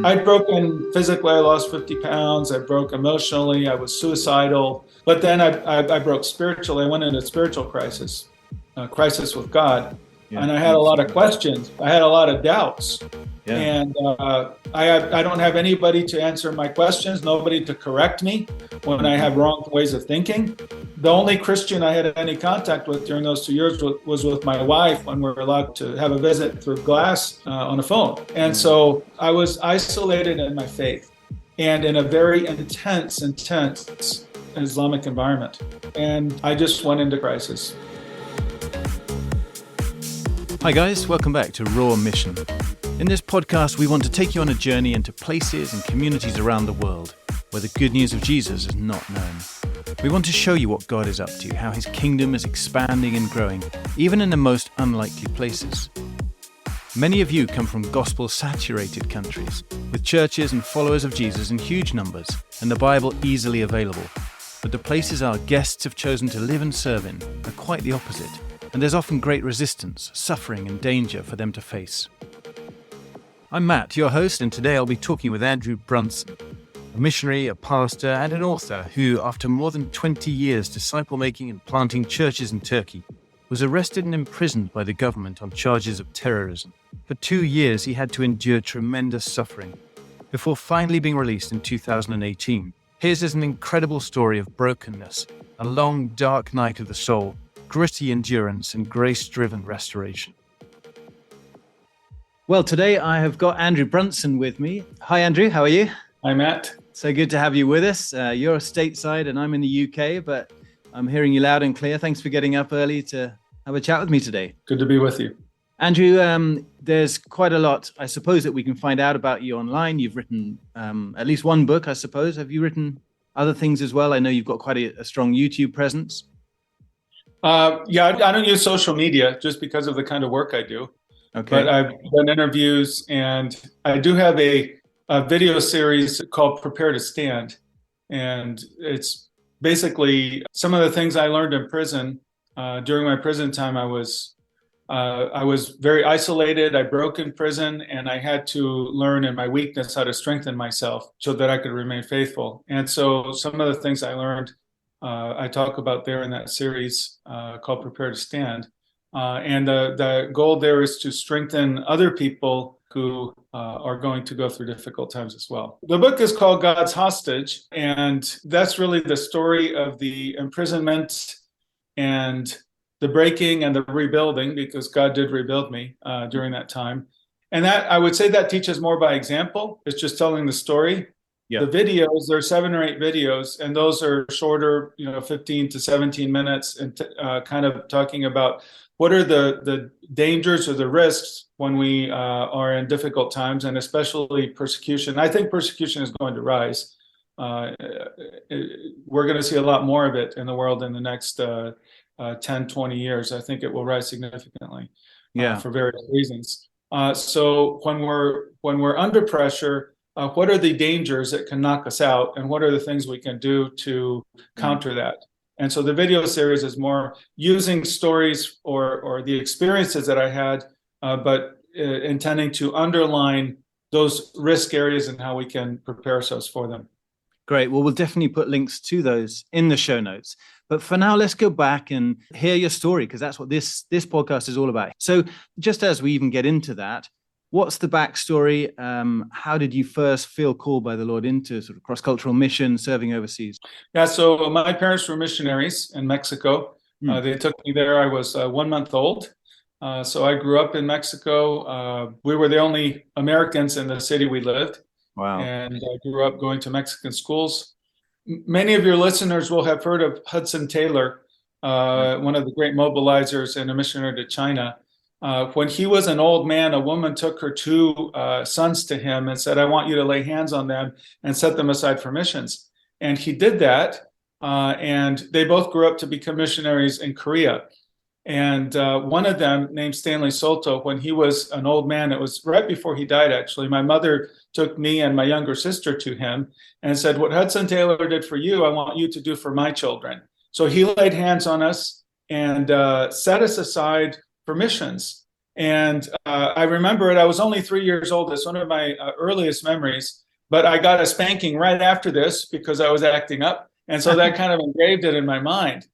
I'd broken physically, I lost 50 pounds. I broke emotionally. I was suicidal. But then I broke spiritually. I went into a spiritual crisis with God. Yeah, and I had a lot of questions. I had a lot of doubts. Yeah. And I don't have anybody to answer my questions, nobody to correct me when I have wrong ways of thinking. The only Christian I had any contact with during those 2 years was with my wife when we were allowed to have a visit through glass on a phone. And so I was isolated in my faith and in a very intense Islamic environment. And I just went into crisis. Hi guys, welcome back to Raw Mission. In this podcast, we want to take you on a journey into places and communities around the world where the good news of Jesus is not known. We want to show you what God is up to, how his kingdom is expanding and growing, even in the most unlikely places. Many of you come from gospel-saturated countries, with churches and followers of Jesus in huge numbers, and the Bible easily available. But the places our guests have chosen to live and serve in are quite the opposite, and there's often great resistance, suffering and danger for them to face. I'm Matt, your host, and today I'll be talking with Andrew Brunson, a missionary, a pastor, and an author who, after more than 20 years disciple-making and planting churches in Turkey, was arrested and imprisoned by the government on charges of terrorism. For 2 years, he had to endure tremendous suffering before finally being released in 2018. His is an incredible story of brokenness, a long, dark night of the soul, gritty endurance, and grace-driven restoration. Well, today I have got Andrew Brunson with me. Hi, Andrew. How are you? Hi, Matt. So good to have you with us. You're stateside and I'm in the UK, but I'm hearing you loud and clear. Thanks for getting up early to have a chat with me today. Good to be with you. Andrew, there's quite a lot, I suppose, that we can find out about you online. You've written at least one book, I suppose. Have you written other things as well? I know you've got quite a strong YouTube presence. I don't use social media just because of the kind of work I do. Okay. But I've done interviews, and I do have a video series called Prepare to Stand. And it's basically some of the things I learned in prison. During my prison time, I was very isolated. I broke in prison, and I had to learn in my weakness how to strengthen myself so that I could remain faithful. And so some of the things I learned, I talk about there in that series called Prepare to Stand. And the goal there is to strengthen other people who are going to go through difficult times as well. The book is called God's Hostage, and that's really the story of the imprisonment and the breaking and the rebuilding, because God did rebuild me during that time. And that, I would say, that teaches more by example. It's just telling the story. Yeah. The videos, there are 7 or 8 videos, and those are shorter, 15 to 17 minutes, and kind of talking about what are the dangers or the risks when we are in difficult times, and especially persecution. I think persecution is going to rise. We're going to see a lot more of it in the world in the next 10, 20 years. I think it will rise significantly for various reasons. So when we're under pressure, what are the dangers that can knock us out, and what are the things we can do to counter that? And so the video series is more using stories or the experiences that I had, but intending to underline those risk areas and how we can prepare ourselves for them. Great. Well, we'll definitely put links to those in the show notes. But for now, let's go back and hear your story, because that's what this podcast is all about. So just as we even get into that, what's the backstory? How did you first feel called by the Lord into sort of cross-cultural mission, serving overseas? Yeah, so my parents were missionaries in Mexico. They took me there. I was 1 month old. So I grew up in Mexico. We were the only Americans in the city we lived. Wow. And I grew up going to Mexican schools. Many of your listeners will have heard of Hudson Taylor, one of the great mobilizers and a missionary to China. When he was an old man, a woman took her 2 sons to him and said, "I want you to lay hands on them and set them aside for missions." And he did that, and they both grew up to become missionaries in Korea. And one of them, named Stanley Soto, when he was an old man, it was right before he died, actually, my mother took me and my younger sister to him and said, "What Hudson Taylor did for you, I want you to do for my children." So he laid hands on us and set us aside for missions. And I remember it. I was only 3 years old. It's one of my earliest memories. But I got a spanking right after this because I was acting up. And so that kind of engraved it in my mind.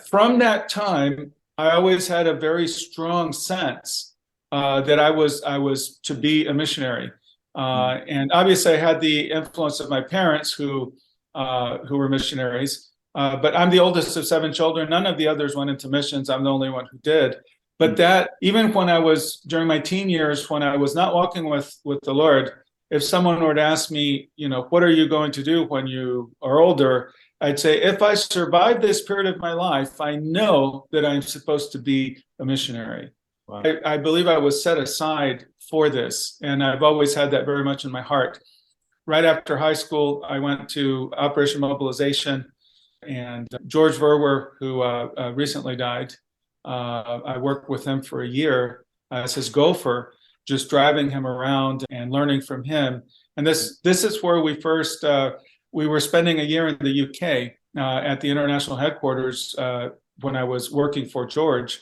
From that time, I always had a very strong sense that I was to be a missionary. And obviously, I had the influence of my parents who were missionaries. But I'm the oldest of 7 children. None of the others went into missions. I'm the only one who did. But that, even when I was during my teen years, when I was not walking with the Lord, if someone were to ask me, what are you going to do when you are older? I'd say, if I survive this period of my life, I know that I'm supposed to be a missionary. Wow. I believe I was set aside for this, and I've always had that very much in my heart. Right after high school, I went to Operation Mobilization, and George Verwer, who recently died, I worked with him for a year as his gopher, just driving him around and learning from him. And this is where we were spending a year in the UK at the international headquarters when I was working for George.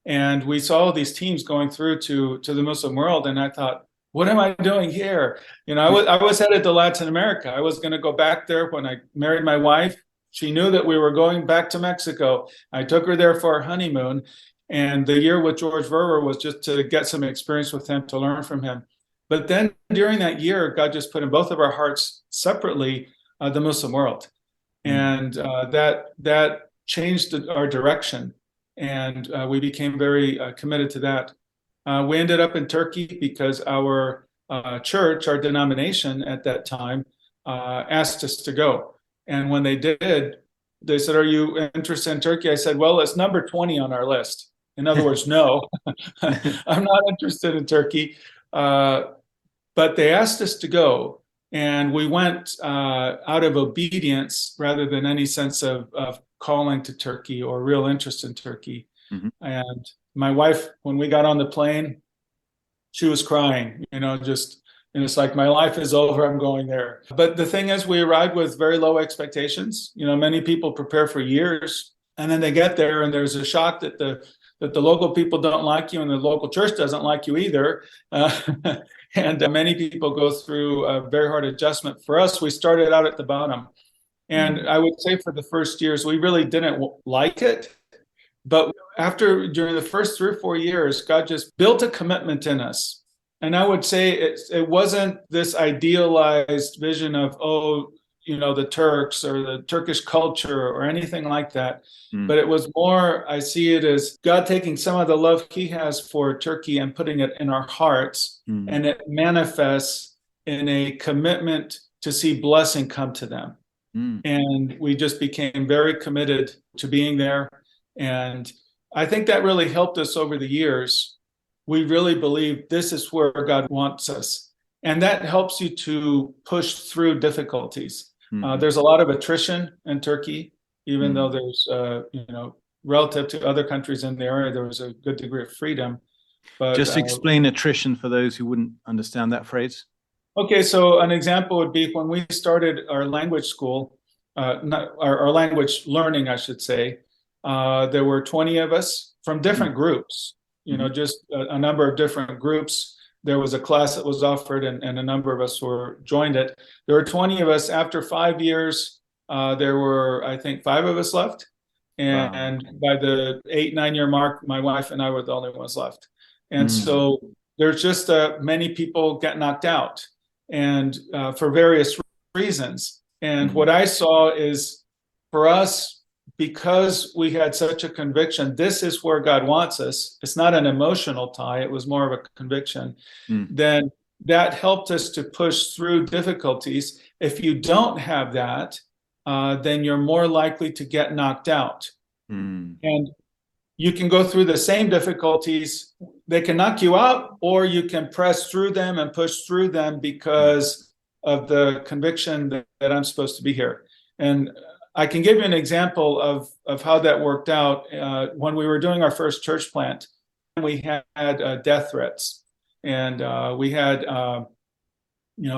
And we saw these teams going through to the Muslim world. And I thought, what am I doing here? I was headed to Latin America. I was going to go back there when I married my wife. She knew that we were going back to Mexico. I took her there for our honeymoon. And the year with George Verwer was just to get some experience with him, to learn from him. But then during that year, God just put in both of our hearts separately the Muslim world. And that changed our direction. And we became very committed to that. We ended up in Turkey because our church, our denomination at that time, asked us to go. And when they did, they said, "Are you interested in Turkey?" I said, "Well, it's number 20 on our list." In other words, no, I'm not interested in Turkey. But they asked us to go, and we went out of obedience rather than any sense of calling to Turkey or real interest in Turkey. Mm-hmm. And my wife, when we got on the plane, she was crying, it's like, my life is over, I'm going there. But the thing is, we arrived with very low expectations. Many people prepare for years, and then they get there and there's a shock that the local people don't like you and the local church doesn't like you either. And many people go through a very hard adjustment. For us, we started out at the bottom. And I would say for the first years, we really didn't like it. But during the first 3 or 4 years, God just built a commitment in us. And I would say it wasn't this idealized vision of, the Turks or the Turkish culture or anything like that. But it was more, I see it as God taking some of the love he has for Turkey and putting it in our hearts. And it manifests in a commitment to see blessing come to them. And we just became very committed to being there. And I think that really helped us over the years. We really believe this is where God wants us. And that helps you to push through difficulties. There's a lot of attrition in Turkey, even though there's, relative to other countries in the area, there was a good degree of freedom. But just explain attrition for those who wouldn't understand that phrase. Okay, so an example would be when we started our language school, our language learning, I should say, there were 20 of us from different groups, just a number of different groups. There was a class that was offered and a number of us joined it. There were 20 of us. After 5 years, there were, I think, 5 of us left. And by the 8-9 year mark, my wife and I were the only ones left. And so there's just many people get knocked out, and for various reasons. And what I saw is, for us, because we had such a conviction, this is where God wants us. It's not an emotional tie. It was more of a conviction. Then that helped us to push through difficulties. If you don't have that, then you're more likely to get knocked out. And you can go through the same difficulties. They can knock you out, or you can press through them and push through them because of the conviction that I'm supposed to be here. And I can give you an example of how that worked out. When we were doing our first church plant, we had death threats. And we had,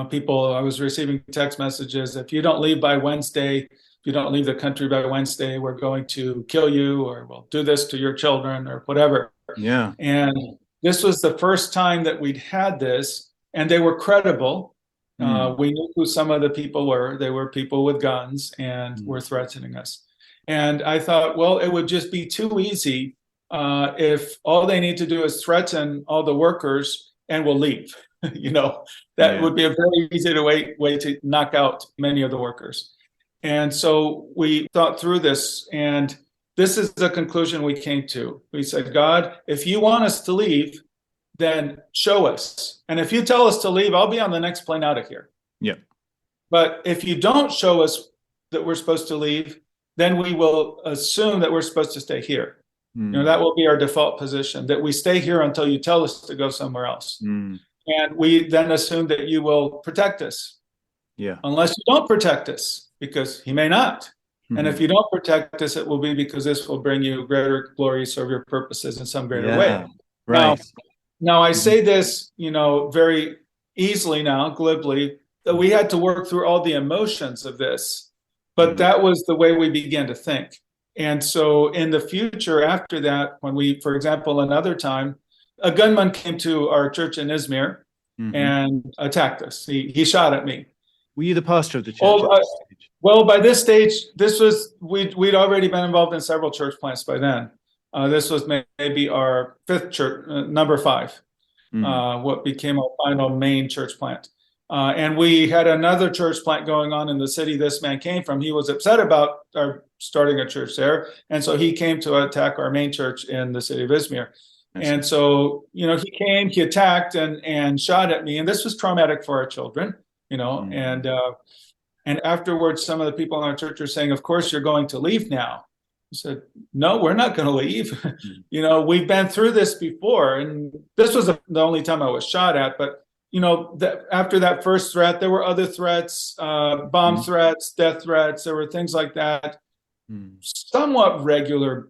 people, I was receiving text messages, if you don't leave by Wednesday, if you don't leave the country by Wednesday, we're going to kill you, or we'll do this to your children, or whatever. Yeah. And this was the first time that we'd had this, and they were credible. We knew who some of the people were. They were people with guns and were threatening us. And I thought, well, it would just be too easy if all they need to do is threaten all the workers and we'll leave. That would be a very easy way to knock out many of the workers. And so we thought through this, and this is the conclusion we came to. We said, God, if you want us to leave, then show us. And if you tell us to leave, I'll be on the next plane out of here. Yeah. But if you don't show us that we're supposed to leave, then we will assume that we're supposed to stay here. That will be our default position, that we stay here until you tell us to go somewhere else. And we then assume that you will protect us. Yeah. Unless you don't protect us, because he may not. And if you don't protect us, it will be because this will bring you greater glory, serve your purposes in some greater way. Right. Now I say this, very easily now, glibly, that we had to work through all the emotions of this, but that was the way we began to think. And so in the future after that, when we, for example, another time, a gunman came to our church in Izmir and attacked us. He shot at me. Were you the pastor of the church? Well, by this stage, we'd already been involved in several church plants by then. This was maybe our fifth church, number 5, what became our final main church plant. And we had another church plant going on in the city this man came from. He was upset about our starting a church there. And so he came to attack our main church in the city of Izmir. And so, he came, he attacked and shot at me. And this was traumatic for our children, and afterwards, some of the people in our church are saying, of course, you're going to leave now. I said, no, we're not going to leave. We've been through this before. And this was the only time I was shot at. But, after that first threat, there were other threats, bomb threats, death threats. There were things like that. Somewhat regular,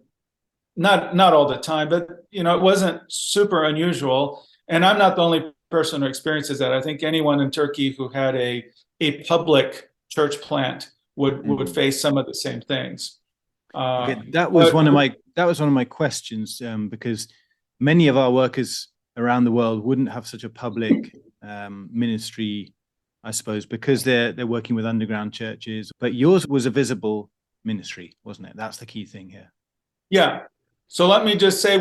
not all the time, but, it wasn't super unusual. And I'm not the only person who experiences that. I think anyone in Turkey who had a public church plant would face some of the same things. That was one of my questions, because many of our workers around the world wouldn't have such a public ministry, I suppose, because they're working with underground churches. But yours was a visible ministry, wasn't it? That's the key thing here. Yeah. So let me just say,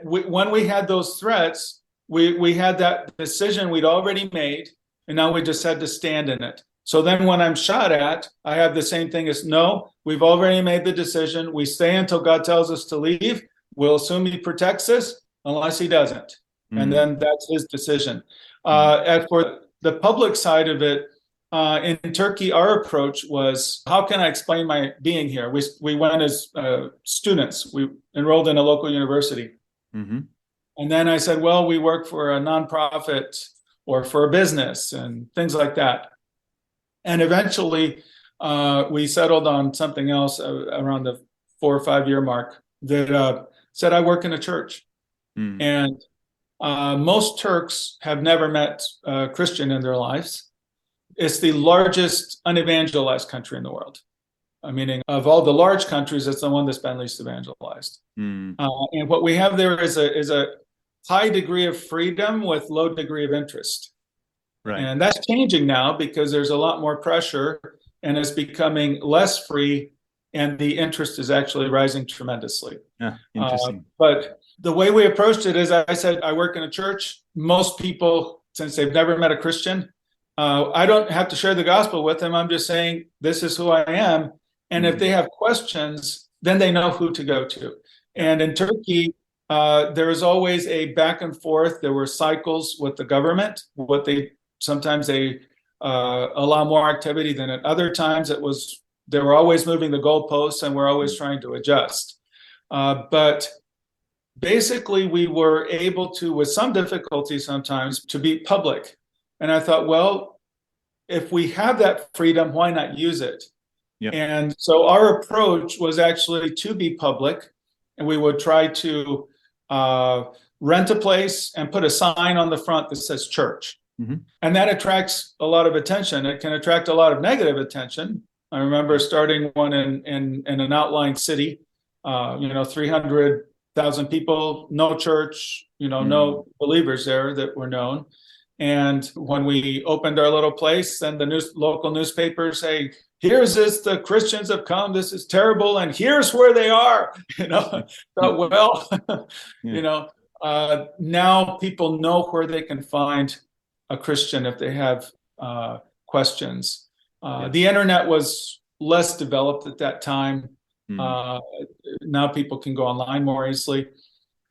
when we had those threats, we had that decision we'd already made, and now we just had to stand in it. So then when I'm shot at, I have the same thing as, no, we've already made the decision. We stay until God tells us to leave. We'll assume he protects us unless he doesn't. And then that's his decision. As for the public side of it, in Turkey, our approach was, how can I explain my being here? We went as students. We enrolled in a local university. And then I said, well, we work for a nonprofit or for a business and things like that. And eventually, we settled on something else around the 4 or 5 year mark that said, I work in a church. And most Turks have never met a Christian in their lives. It's the largest unevangelized country in the world. Meaning, of all the large countries, it's the one that's been least evangelized. And what we have there is a high degree of freedom with low degree of interest. Right. And that's changing now because there's a lot more pressure and it's becoming less free, and the interest is actually rising tremendously. Yeah, interesting. But the way we approached it is, I said, I work in a church. Most people, since they've never met a Christian, I don't have to share the gospel with them. I'm just saying, this is who I am. And if they have questions, then they know who to go to. And in Turkey, there was always a back and forth. There were cycles with the government. Sometimes they allow more activity than at other times. They were always moving the goalposts, and we're always trying to adjust. But basically, we were able to, with some difficulty sometimes, to be public. And I thought, well, if we have that freedom, why not use it? Yep. And so our approach was actually to be public, and we would try to rent a place and put a sign on the front that says church. And that attracts a lot of attention. It can attract a lot of negative attention. I remember starting one in an outlying city, 300 1,000 people, no church, no believers there that were known. And when we opened our little place, then the local newspapers say, here's this, the Christians have come, this is terrible, and here's where they are. Now people know where they can find a Christian if they have questions. The internet was less developed at that time. Now people can go online more easily.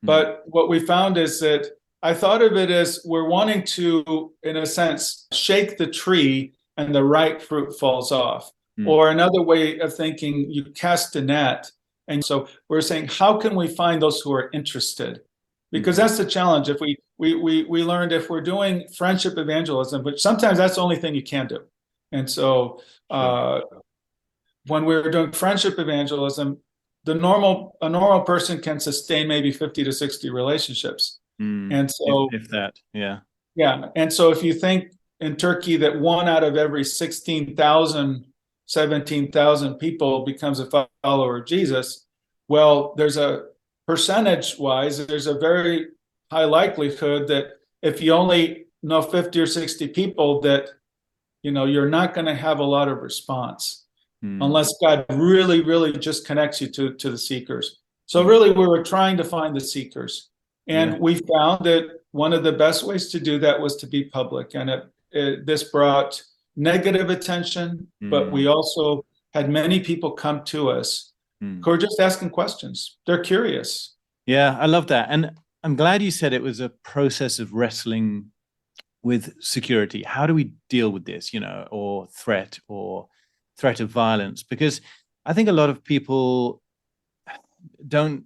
But what we found is that I thought of it as we're wanting to, in a sense, shake the tree and the ripe fruit falls off. Or another way of thinking, you cast a net. And so we're saying, how can we find those who are interested? Because that's the challenge. If we learned if we're doing friendship evangelism, but sometimes that's the only thing you can do. And so when we're doing friendship evangelism, a normal person can sustain maybe 50 to 60 relationships. And so if that, yeah. And so if you think in Turkey that 1 out of every 16,000, 17,000 people becomes a follower of Jesus, well, there's a percentage-wise, there's a very high likelihood that if you only know 50 or 60 people, that you're not going to have a lot of response unless God really, really just connects you to the seekers. So really, we were trying to find the seekers. And we found that one of the best ways to do that was to be public. And this brought negative attention, but we also had many people come to us who are just asking questions. They're curious. Yeah, I love that. And I'm glad you said it was a process of wrestling with security. How do we deal with this, or threat of violence? Because I think a lot of people don't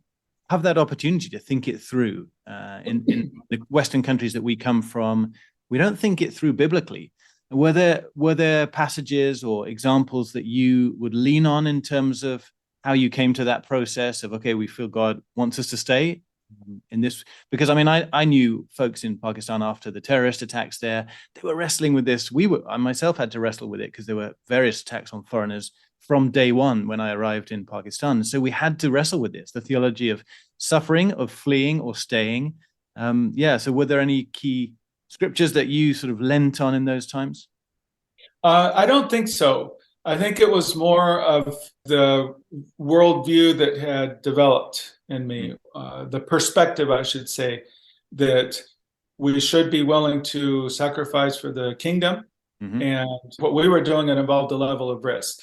have that opportunity to think it through. In the Western countries that we come from, we don't think it through biblically. Were there passages or examples that you would lean on in terms of how you came to that process of, okay, we feel God wants us to stay in this? Because I knew folks in Pakistan after the terrorist attacks there, they were wrestling with this. I myself had to wrestle with it because there were various attacks on foreigners from day one when I arrived in Pakistan. So we had to wrestle with this, the theology of suffering, of fleeing or staying. So were there any key scriptures that you sort of leant on in those times? I don't think so. I think it was more of the worldview that had developed in me, the perspective, I should say, that we should be willing to sacrifice for the kingdom. And what we were doing, it involved a level of risk.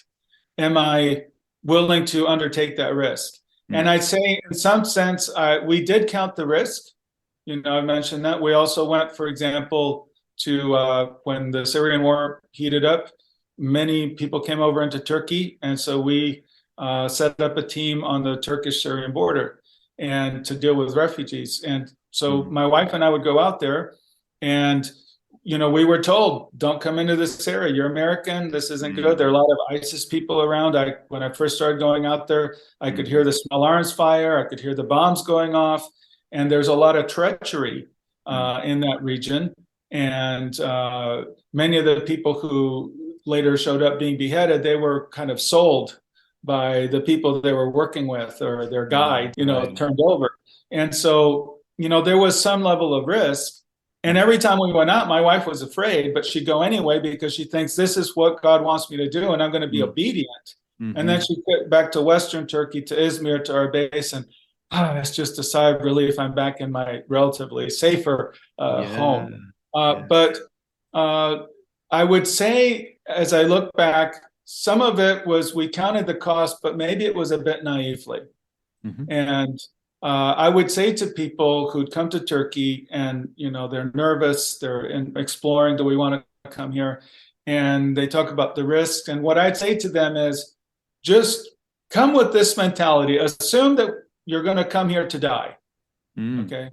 Am I willing to undertake that risk? And I'd say in some sense, we did count the risk. I mentioned that. We also went, for example, to when the Syrian war heated up, many people came over into Turkey. And so we set up a team on the Turkish-Syrian border and to deal with refugees. And so my wife and I would go out there and we were told, don't come into this area. You're American. This isn't good. There are a lot of ISIS people around. When I first started going out there, I could hear the small arms fire. I could hear the bombs going off. And there's a lot of treachery in that region. And many of the people who later showed up being beheaded, they were kind of sold by the people they were working with or their guide, turned over. And so, there was some level of risk. And every time we went out, my wife was afraid, but she'd go anyway because she thinks this is what God wants me to do, and I'm going to be obedient. And then she'd get back to Western Turkey, to Izmir, to our base, and it's just a sigh of relief. I'm back in my relatively safer home. But I would say, as I look back, some of it was we counted the cost, but maybe it was a bit naively. And I would say to people who'd come to Turkey and, they're nervous, they're exploring, do we want to come here? And they talk about the risks. And what I'd say to them is just come with this mentality. Assume that you're going to come here to die. Okay.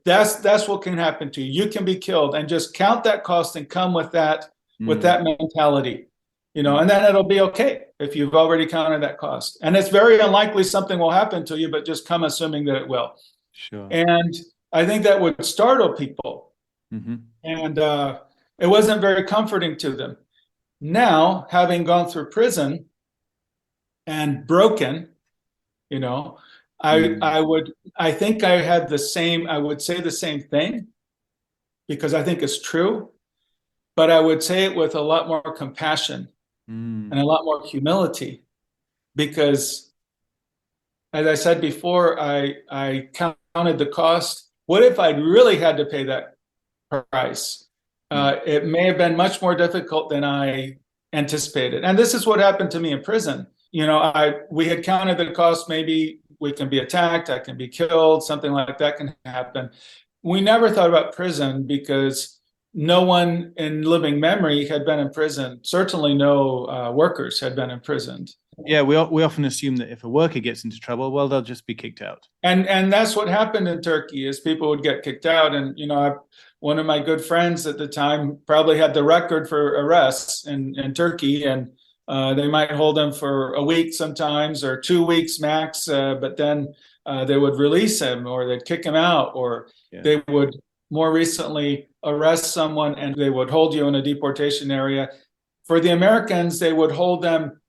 That's what can happen to you. You can be killed, and just count that cost and come with that mentality, and then it'll be okay if you've already counted that cost. And it's very unlikely something will happen to you, but just come assuming that it will. Sure. And I think that would startle people. And it wasn't very comforting to them. Now, having gone through prison and broken, I think I had the same, I would say the same thing because I think it's true, but I would say it with a lot more compassion and a lot more humility because, as I said before, I counted the cost. What if I really had to pay that price? It may have been much more difficult than I anticipated. And this is what happened to me in prison. We had counted the cost. Maybe we can be attacked, I can be killed, something like that can happen. We never thought about prison because no one in living memory had been in prison. Certainly no workers had been imprisoned. Yeah, we often assume that if a worker gets into trouble, well, they'll just be kicked out. And that's what happened in Turkey is people would get kicked out. And, one of my good friends at the time probably had the record for arrests in Turkey. And they might hold them for a week sometimes or 2 weeks max, but then they would release him or they'd kick him out, or they would more recently arrest someone and they would hold you in a deportation area. For the Americans, they would hold them,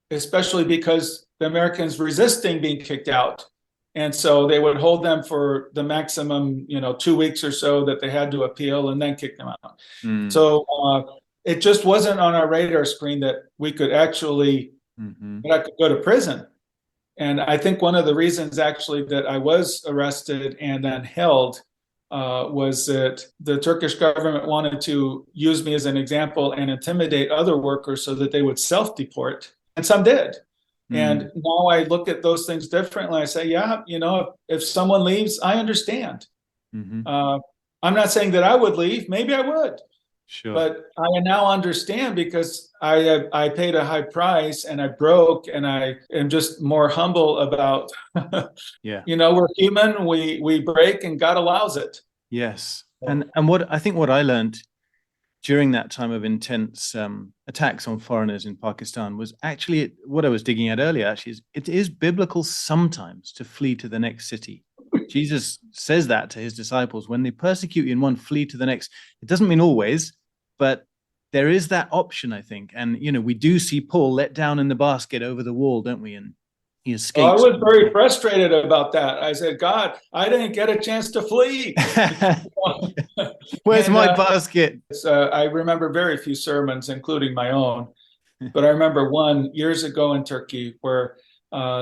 especially because the Americans resisting being kicked out. And so they would hold them for the maximum, 2 weeks or so that they had to appeal and then kick them out. So it just wasn't on our radar screen that we could actually that I could go to prison. And I think one of the reasons actually that I was arrested and then held was that the Turkish government wanted to use me as an example and intimidate other workers so that they would self-deport. And some did. And now I look at those things differently. I say, if someone leaves, I understand. I'm not saying that I would leave. Maybe I would. Sure. But I now understand because I paid a high price and I broke, and I am just more humble about, we're human, we break, and God allows it. Yes. And what I learned during that time of intense attacks on foreigners in Pakistan was actually what I was digging at earlier, actually, is it is biblical sometimes to flee to the next city. Jesus says that to his disciples. When they persecute you in one, flee to the next. It doesn't mean always, but there is that option, I think. And, we do see Paul let down in the basket over the wall, don't we? And he escapes. I was very frustrated about that. I said, God, I didn't get a chance to flee. Where's my basket? I remember very few sermons, including my own. But I remember one years ago in Turkey where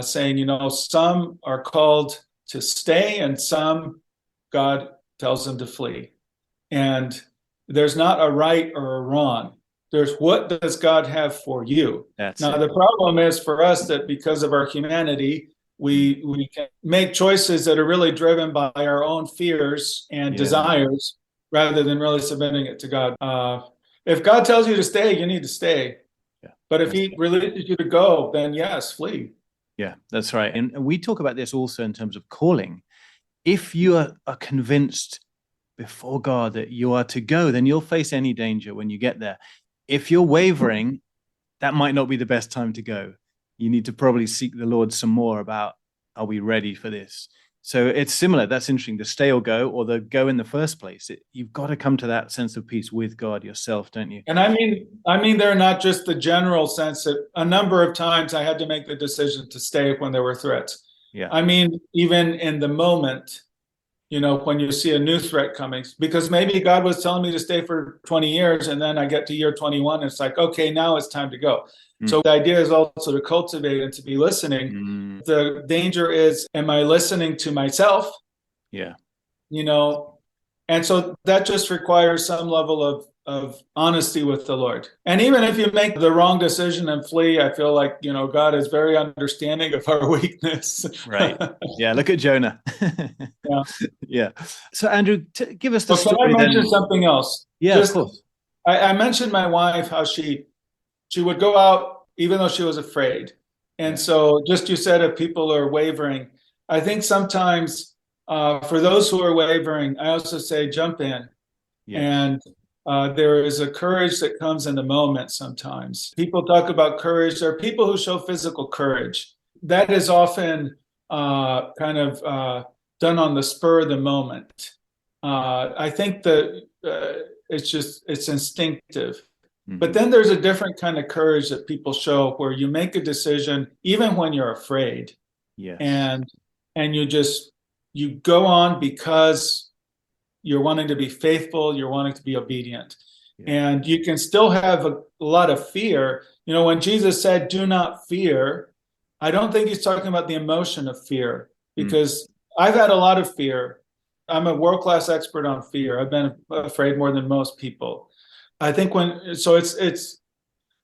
saying, some are called to stay and some God tells them to flee. And there's not a right or a wrong. There's what does God have for you? The problem is for us that because of our humanity, we can make choices that are really driven by our own fears and desires rather than really submitting it to God. If God tells you to stay, you need to stay. Yeah. But if he releases you to go, then yes, flee. Yeah, that's right. And we talk about this also in terms of calling. If you are convinced before God that you are to go, then you'll face any danger when you get there. If you're wavering, that might not be the best time to go. You need to probably seek the Lord some more about, are we ready for this? So it's similar. That's interesting. The stay or go, or the go in the first place. You've got to come to that sense of peace with God yourself, don't you? And I mean, they're not just the general sense that a number of times I had to make the decision to stay when there were threats. Yeah. I mean, even in the moment, when you see a new threat coming, because maybe God was telling me to stay for 20 years and then I get to year 21. And it's like, okay, now it's time to go. So the idea is also to cultivate and to be listening. The danger is, am I listening to myself? Yeah. And so that just requires some level of honesty with the Lord. And even if you make the wrong decision and flee, I feel like, God is very understanding of our weakness. Right. Yeah. Look at Jonah. Yeah. Yeah. So Andrew, give us the story. Can I mention something else? Yeah, of course. I mentioned my wife, how she would go out even though she was afraid. And so just you said if people are wavering, I think sometimes for those who are wavering, I also say jump in. Yes. And there is a courage that comes in the moment sometimes. People talk about courage. There are people who show physical courage. That is often kind of done on the spur of the moment. I think that it's instinctive. But then there's a different kind of courage that people show where you make a decision even when you're afraid. Yes. And and you go on because you're wanting to be faithful, you're wanting to be obedient. Yeah. And you can still have a lot of fear. When Jesus said, "Do not fear," I don't think he's talking about the emotion of fear, because I've had a lot of fear. I'm a world-class expert on fear. I've been afraid more than most people. I think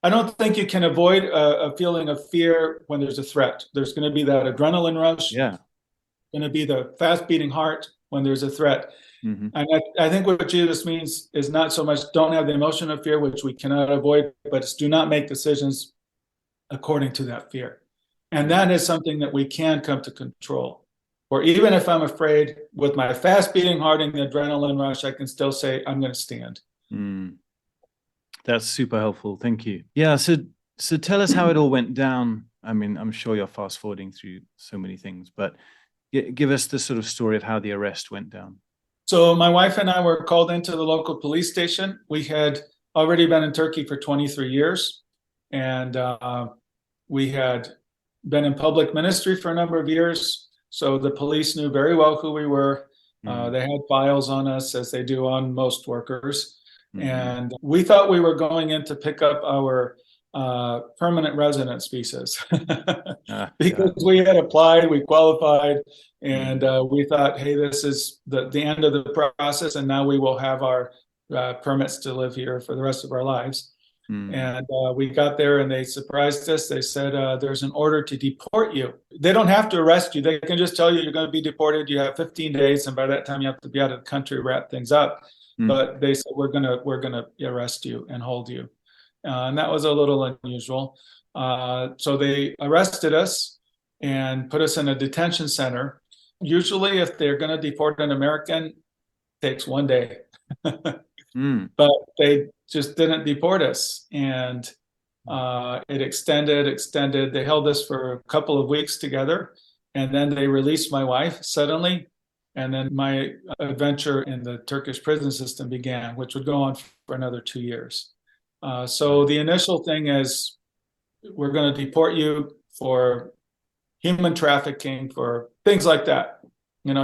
I don't think you can avoid a feeling of fear when there's a threat. There's going to be that adrenaline rush. Yeah. Going to be the fast beating heart when there's a threat. Mm-hmm. And I think what Jesus means is not so much don't have the emotion of fear, which we cannot avoid, but it's do not make decisions according to that fear. And that is something that we can come to control. Or even if I'm afraid, with my fast beating heart and the adrenaline rush, I can still say, I'm going to stand. That's super helpful. Thank you. Yeah. So tell us how it all went down. I mean, I'm sure you're fast forwarding through so many things, but give us the sort of story of how the arrest went down. So my wife and I were called into the local police station. We had already been in Turkey for 23 years, and we had been in public ministry for a number of years. So the police knew very well who we were. They had files on us, as they do on most workers. And we thought we were going in to pick up our permanent residence visas because we had applied, we qualified, and we thought, hey, this is the end of the process, and now we will have our permits to live here for the rest of our lives. And we got there and they surprised us. They said, there's an order to deport you. They don't have to arrest you. They can just tell you you're going to be deported. You have 15 days. And by that time you have to be out of the country, wrap things up. But they said, we're going to arrest you and hold you. And that was a little unusual. So they arrested us and put us in a detention center. Usually if they're going to deport an American, it takes 1 day. But they just didn't deport us, and it extended. They held us for a couple of weeks together, and then they released my wife suddenly, and then my adventure in the Turkish prison system began, which would go on for another 2 years. So the initial thing is, we're going to deport you for human trafficking, for things like that,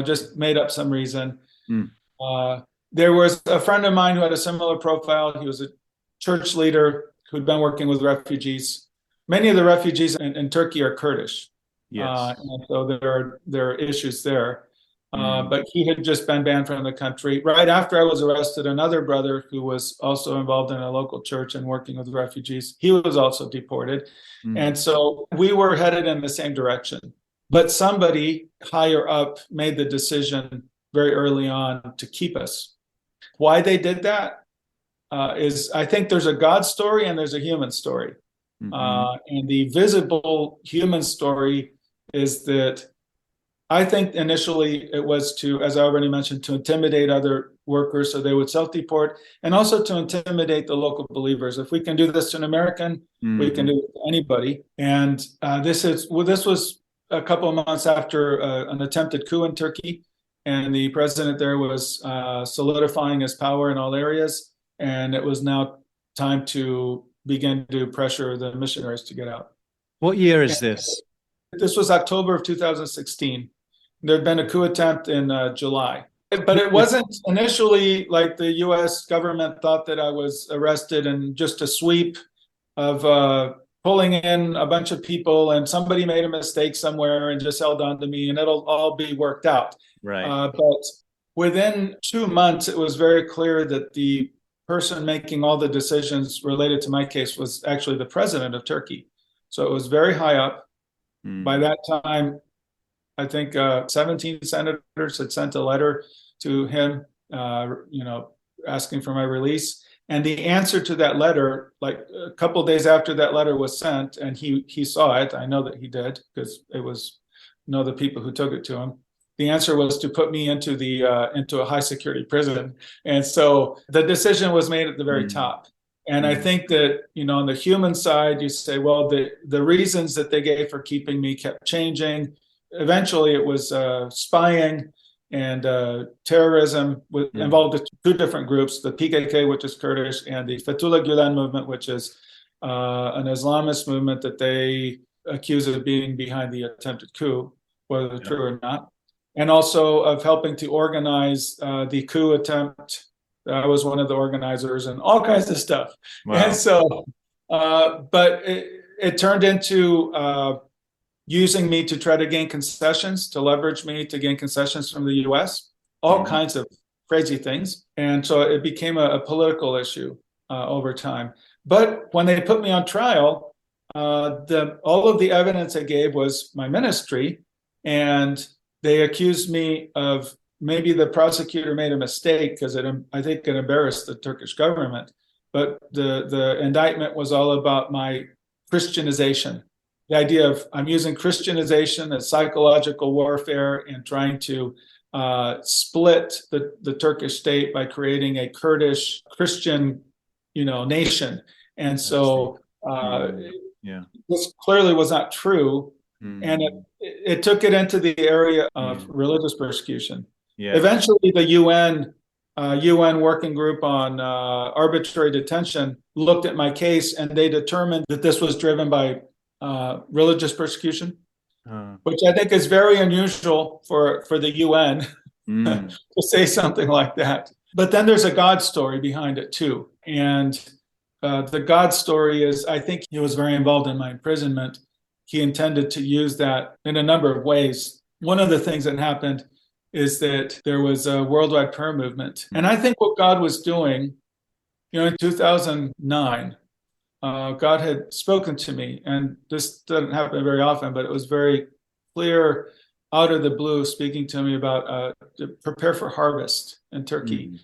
just made up some reason. There was a friend of mine who had a similar profile. He was a church leader who'd been working with refugees. Many of the refugees in Turkey are Kurdish. Yes. And so there are issues there. But he had just been banned from the country. Right after I was arrested, another brother who was also involved in a local church and working with refugees, he was also deported. And so we were headed in the same direction. But somebody higher up made the decision very early on to keep us. Why they did that is, I think there's a God story and there's a human story. And the visible human story is that I think initially it was to, as I already mentioned, to intimidate other workers so they would self-deport, and also to intimidate the local believers. If we can do this to an American, we can do it to anybody. And this was a couple of months after an attempted coup in Turkey. And the president there was solidifying his power in all areas. And it was now time to begin to pressure the missionaries to get out. What year is this? This was October of 2016. There had been a coup attempt in July. But it wasn't initially like the U.S. government thought that I was arrested in just a sweep of pulling in a bunch of people and somebody made a mistake somewhere and just held on to me and it'll all be worked out. Right. But within 2 months, it was very clear that the person making all the decisions related to my case was actually the president of Turkey. So it was very high up. By that time, I think 17 senators had sent a letter to him, asking for my release. And the answer to that letter, like a couple of days after that letter was sent, and he saw it, I know that he did because it was the people who took it to him. The answer was to put me into a high security prison. And so the decision was made at the very top. And I think that, on the human side, you say, well, the reasons that they gave for keeping me kept changing. Eventually, it was spying and terrorism involved two different groups, the PKK, which is Kurdish, and the Fethullah Gulen movement, which is an Islamist movement that they accuse of being behind the attempted coup, whether they're true or not, and also of helping to organize the coup attempt. I was one of the organizers and all kinds of stuff. Wow. And so, but it turned into using me to try to gain concessions, to leverage me to gain concessions from the US, all kinds of crazy things. And so it became a political issue over time. But when they put me on trial, all of the evidence I gave was my ministry, and they accused me of maybe the prosecutor made a mistake because I think it embarrassed the Turkish government. But the indictment was all about my Christianization. The idea of I'm using Christianization as psychological warfare and trying to split the Turkish state by creating a Kurdish Christian, nation. And so this clearly was not true. And it took it into the area of religious persecution. Yeah. Eventually, the UN working group on arbitrary detention looked at my case, and they determined that this was driven by religious persecution, which I think is very unusual for the UN to say something like that. But then there's a God story behind it too. And the God story is, I think he was very involved in my imprisonment. He intended to use that in a number of ways. One of the things that happened is that there was a worldwide prayer movement. And I think what God was doing, in 2009, God had spoken to me, and this doesn't happen very often, but it was very clear out of the blue, speaking to me about to prepare for harvest in Turkey.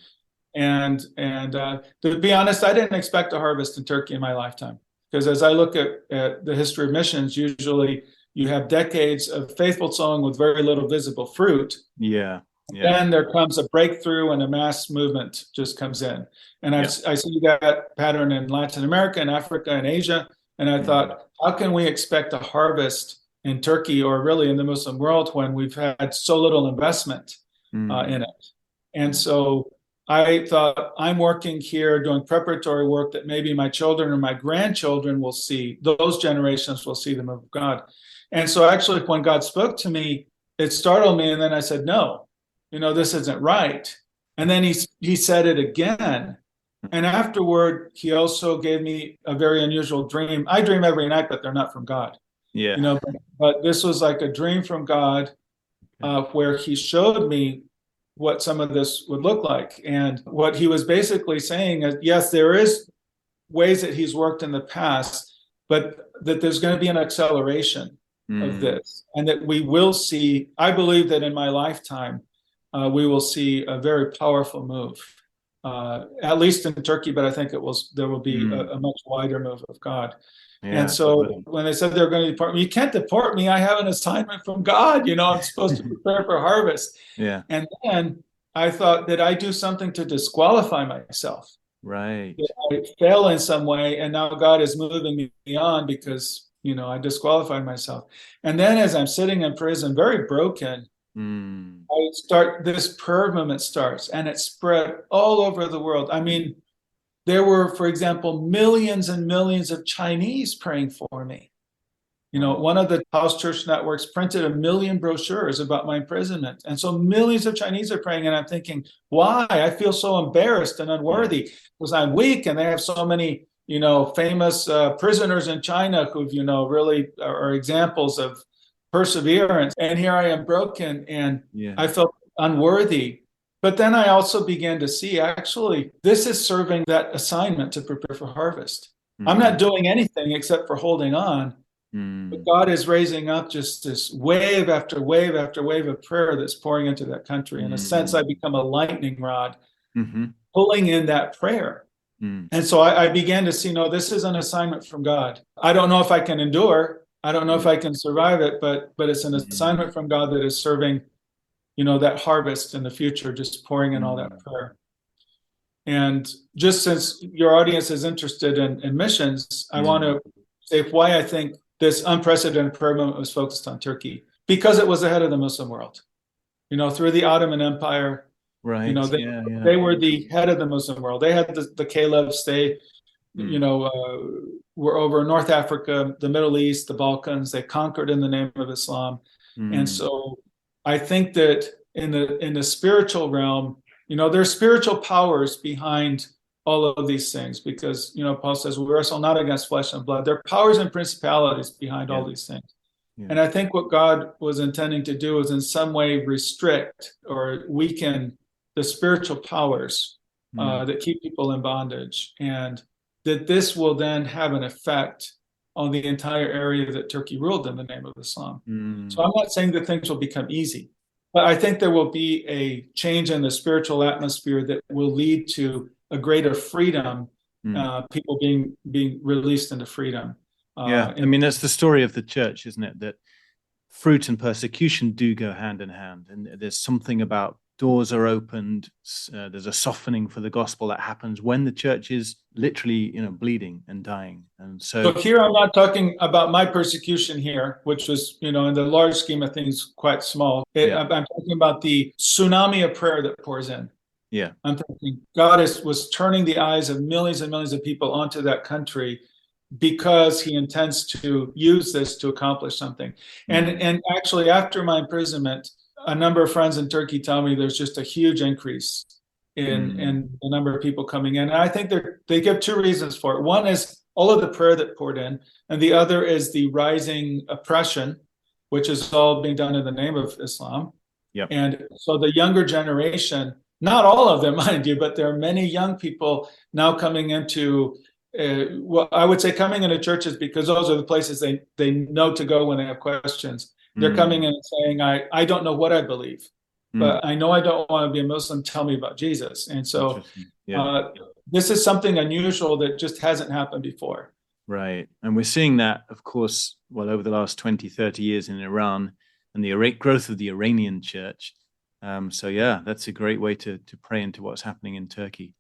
And to be honest, I didn't expect a harvest in Turkey in my lifetime, because as I look at the history of missions, usually you have decades of faithful sowing with very little visible fruit. Yeah. Then there comes a breakthrough and a mass movement just comes in. And I see that pattern in Latin America and Africa and Asia. And I thought, how can we expect a harvest in Turkey, or really in the Muslim world, when we've had so little investment in it? And so I thought, I'm working here doing preparatory work that maybe my children or my grandchildren will see, those generations will see the move of God. And so actually, when God spoke to me, it startled me. And then I said, no, this isn't right. And then he said it again. And afterward, he also gave me a very unusual dream. I dream every night, but they're not from God. Yeah. But this was like a dream from God, where he showed me what some of this would look like. And what he was basically saying is, yes, there is ways that he's worked in the past, but that there's going to be an acceleration of this, and that we will see, I believe that in my lifetime, we will see a very powerful move, at least in Turkey, but I think there will be a much wider move of God. Yeah, and so when they said they're going to deport me, you can't deport me. I have an assignment from God. I'm supposed to prepare for harvest. Yeah. And then I thought, that I do something to disqualify myself. Right. That I fail in some way, and now God is moving me on because, I disqualified myself. And then as I'm sitting in prison, very broken, this prayer movement starts, and it spread all over the world. I mean, there were, for example, millions and millions of Chinese praying for me. One of the house church networks printed 1 million brochures about my imprisonment. And so millions of Chinese are praying, and I'm thinking, why? I feel so embarrassed and unworthy because I'm weak, and they have so many, famous prisoners in China who've, really are examples of perseverance. And here I am broken, and I felt unworthy. But then I also began to see, actually, this is serving that assignment to prepare for harvest. I'm not doing anything except for holding on. But God is raising up just this wave after wave after wave of prayer that's pouring into that country. In a sense, I become a lightning rod, pulling in that prayer. And so I began to see, no, this is an assignment from God. I don't know if I can endure. I don't know if I can survive it, but it's an assignment from God that is serving, that harvest in the future, just pouring in all that prayer. And just since your audience is interested in missions, I want to say why I think this unprecedented prayer movement was focused on Turkey, because it was the head of the Muslim world. Through the Ottoman Empire, right? They were the head of the Muslim world. They had the caliphs. They, were over North Africa, the Middle East, the Balkans. They conquered in the name of Islam. And so I think that in the spiritual realm, there's spiritual powers behind all of these things, because Paul says we wrestle not against flesh and blood. There are powers and principalities behind all these things. And I think what God was intending to do is in some way restrict or weaken the spiritual powers that keep people in bondage, and that this will then have an effect on the entire area that Turkey ruled in the name of Islam. So I'm not saying that things will become easy, but I think there will be a change in the spiritual atmosphere that will lead to a greater freedom, people being released into freedom. That's the story of the church, isn't it? That fruit and persecution do go hand in hand, and there's something about doors are opened. There's a softening for the gospel that happens when the church is literally, bleeding and dying. And so here I'm not talking about my persecution here, which was, in the large scheme of things, quite small. I'm talking about the tsunami of prayer that pours in. Yeah, I'm thinking God was turning the eyes of millions and millions of people onto that country because he intends to use this to accomplish something. And actually, after my imprisonment, a number of friends in Turkey tell me there's just a huge increase in the number of people coming in. And I think they give two reasons for it. One is all of the prayer that poured in, and the other is the rising oppression, which is all being done in the name of Islam. Yep. And so the younger generation, not all of them, mind you, but there are many young people now coming into, I would say coming into churches because those are the places they know to go when they have questions. They're coming in and saying, I don't know what I believe, but I know I don't want to be a Muslim. Tell me about Jesus. And so this is something unusual that just hasn't happened before. Right. And we're seeing that, of course, over the last 20, 30 years in Iran and the growth of the Iranian church. That's a great way to pray into what's happening in Turkey.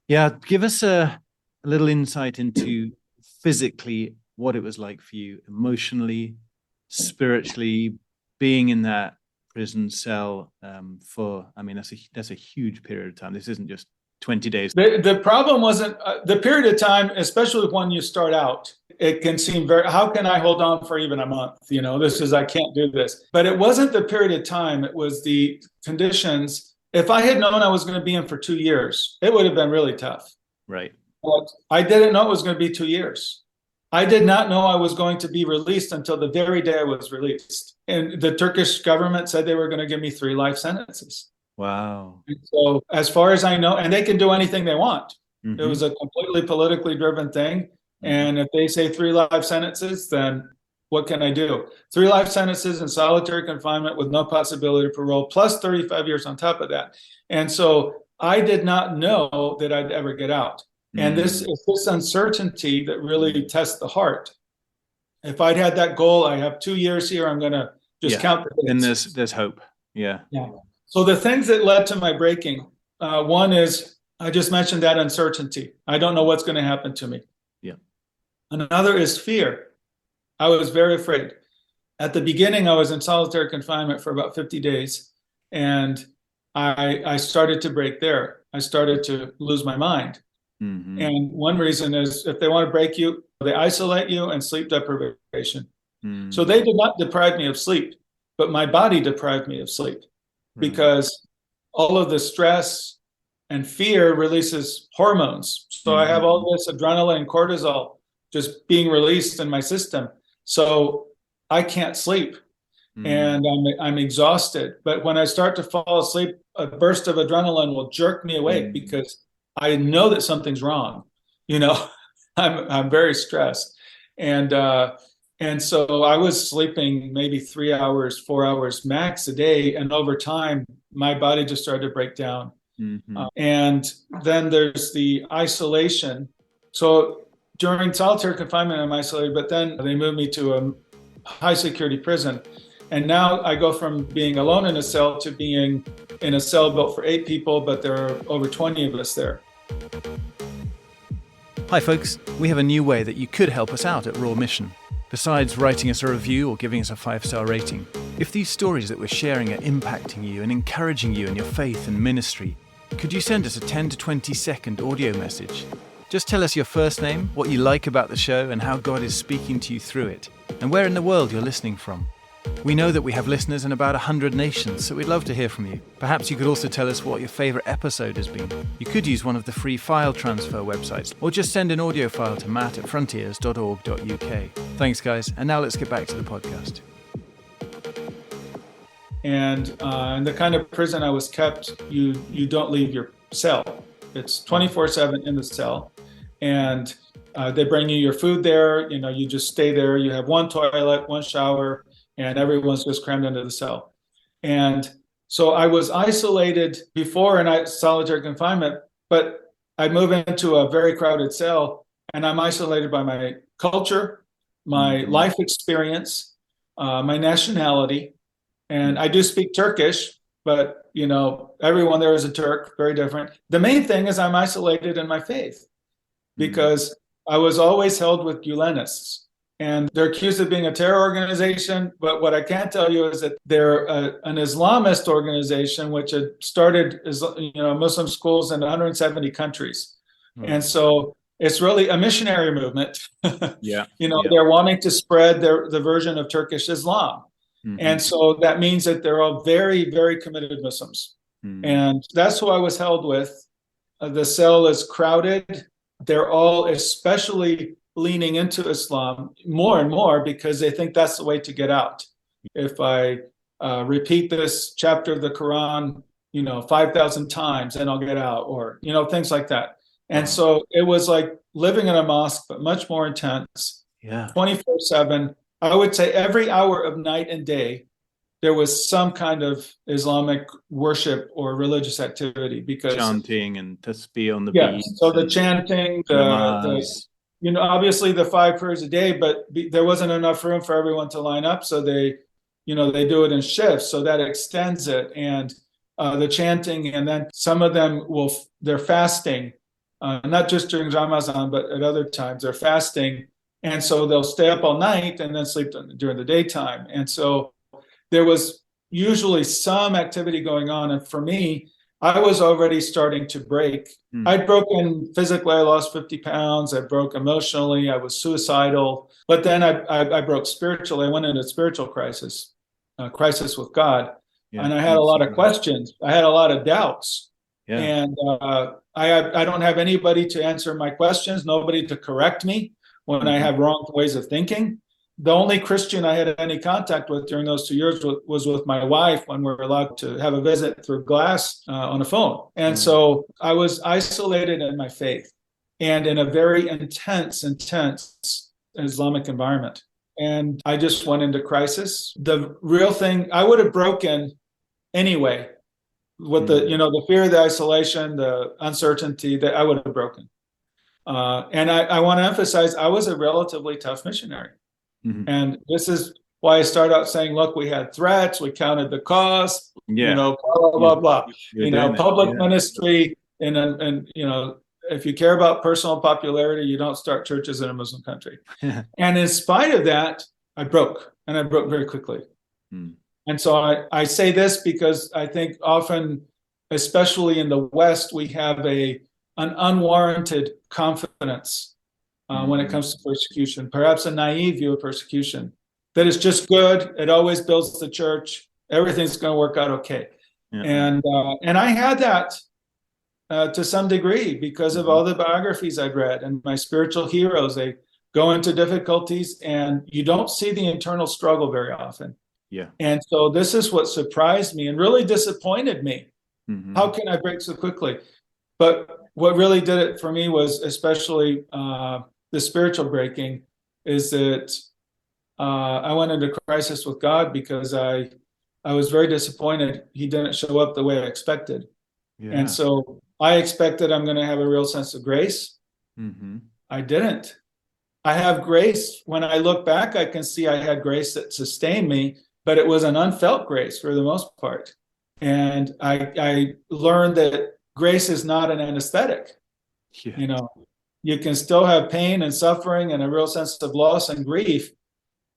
Yeah, give us a little insight into physically what it was like for you, emotionally, spiritually, being in that prison cell that's a huge period of time. This isn't just 20 days. The problem wasn't the period of time, especially when you start out. It can seem how can I hold on for even a month? I can't do this. But it wasn't the period of time. It was the conditions. If I had known I was going to be in for 2 years, it would have been really tough. Right. But I didn't know it was going to be 2 years. I did not know I was going to be released until the very day I was released. And the Turkish government said they were going to give me 3 life sentences. Wow. And so as far as I know, and they can do anything they want. It was a completely politically driven thing. And if they say 3 life sentences, then what can I do? 3 life sentences in solitary confinement with no possibility of parole, plus 35 years on top of that. And so I did not know that I'd ever get out. And this is this uncertainty that really tests the heart. If I'd had that goal, I have 2 years here, I'm going to just count the days. And there's hope. Yeah. So the things that led to my breaking, one is I just mentioned that uncertainty. I don't know what's going to happen to me. Yeah. Another is fear. I was very afraid. At the beginning, I was in solitary confinement for about 50 days, and I started to break there. I started to lose my mind. And one reason is if they want to break you, they isolate you and sleep deprivation. So they did not deprive me of sleep, but my body deprived me of sleep because all of the stress and fear releases hormones. So I have all this adrenaline and cortisol just being released in my system. So I can't sleep and I'm exhausted. But when I start to fall asleep, a burst of adrenaline will jerk me awake because I know that something's wrong. I'm very stressed. And so I was sleeping maybe 3 hours, 4 hours max a day. And over time, my body just started to break down. And then there's the isolation. So during solitary confinement, I'm isolated, but then they moved me to a high security prison. And now I go from being alone in a cell to being in a cell built for 8 people, but there are over 20 of us there. Hi folks, we have a new way that you could help us out at Raw Mission. Besides writing us a review or giving us a 5-star rating, if these stories that we're sharing are impacting you and encouraging you in your faith and ministry, could you send us a 10 to 20 second audio message? Just tell us your first name, what you like about the show and how God is speaking to you through it, and where in the world you're listening from. We know that we have listeners in about 100 nations, so we'd love to hear from you. Perhaps you could also tell us what your favourite episode has been. You could use one of the free file transfer websites, or just send an audio file to matt@frontiers.org.uk. Thanks, guys, and now let's get back to the podcast. And in the kind of prison I was kept, you don't leave your cell. It's 24/7 in the cell. And they bring you your food there. You just stay there. You have one toilet, one shower, and everyone's just crammed into the cell. And so I was isolated before in solitary confinement, but I move into a very crowded cell, and I'm isolated by my culture, my life experience, my nationality. And I do speak Turkish, but everyone there is a Turk, very different. The main thing is I'm isolated in my faith because I was always held with Gülenists, and they're accused of being a terror organization. But what I can't tell you is that they're an Islamist organization, which had started Muslim schools in 170 countries. And so it's really a missionary movement. They're wanting to spread the version of Turkish Islam. And so that means that they're all very, very committed Muslims. And that's who I was held with. The cell is crowded. They're all especially leaning into Islam more and more because they think that's the way to get out. If I repeat this chapter of the Quran, 5,000 times, then I'll get out, or, things like that. And so it was like living in a mosque, but much more intense. 24/7. I would say every hour of night and day, there was some kind of Islamic worship or religious activity, because chanting and tasbih on the beach. So the chanting, obviously the 5 prayers a day, but there wasn't enough room for everyone to line up, so they do it in shifts, so that extends it. And the chanting, and then some of them they're fasting, not just during Ramadan, but at other times they're fasting. And so they'll stay up all night and then sleep during the daytime. And so there was usually some activity going on. And for me, I was already starting to break. I'd broken physically. I lost 50 pounds. I broke emotionally. I was suicidal. But then I broke spiritually. I went into a spiritual crisis with God. And I had a lot of questions. I had a lot of doubts. And I don't have anybody to answer my questions, nobody to correct me when I have wrong ways of thinking. The only Christian I had any contact with during those 2 years was with my wife, when we were allowed to have a visit through glass on a phone. And so I was isolated in my faith and in a very intense Islamic environment. And I just went into crisis. The real thing, I would have broken anyway with the fear of the isolation, the uncertainty, that I would have broken. And I want to emphasize, I was a relatively tough missionary. And this is why I start out saying, look, we had threats, we counted the cost, blah, blah, blah, blah. Public ministry, and if you care about personal popularity, you don't start churches in a Muslim country. And in spite of that, I broke very quickly. And so I say this because I think often, especially in the West, we have an unwarranted confidence when it comes to persecution, perhaps a naive view of persecution, that it's just good, it always builds the church, everything's going to work out okay. And I had that to some degree because of all the biographies I'd read and my spiritual heroes. They go into difficulties and you don't see the internal struggle very often. And so this is what surprised me and really disappointed me. How can I break so quickly? But what really did it for me was, especially the spiritual breaking, is that I went into crisis with God because I was very disappointed He didn't show up the way I expected. And so I expected I'm going to have a real sense of grace. I didn't. I have grace. When I look back, I can see I had grace that sustained me, but it was an unfelt grace for the most part. And I learned that grace is not an anesthetic. You can still have pain and suffering and a real sense of loss and grief.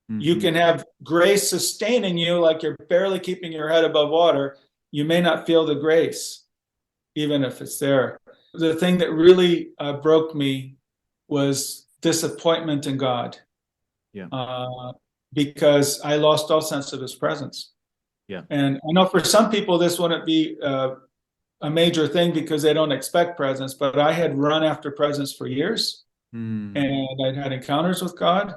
You can have grace sustaining you, like you're barely keeping your head above water. You may not feel the grace, even if it's there. The thing that really broke me was disappointment in God. because I lost all sense of his presence. Yeah. And I know for some people this wouldn't be a major thing because they don't expect presence, but I had run after presence for years, and I'd had encounters with God,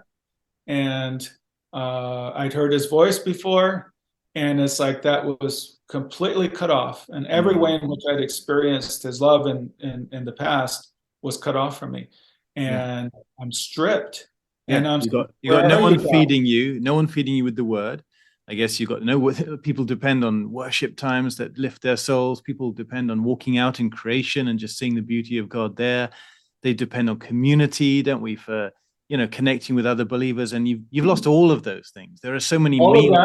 and I'd heard his voice before, and it's like that was completely cut off, and every way in which I'd experienced his love in the past was cut off from me, and I'm stripped. And I'm you got no one feeding you, with the word. I guess you got people depend on worship times that lift their souls. People depend on walking out in creation and just seeing the beauty of God there. They depend on community, don't we, for connecting with other believers. And you've lost all of those things. There are so many means.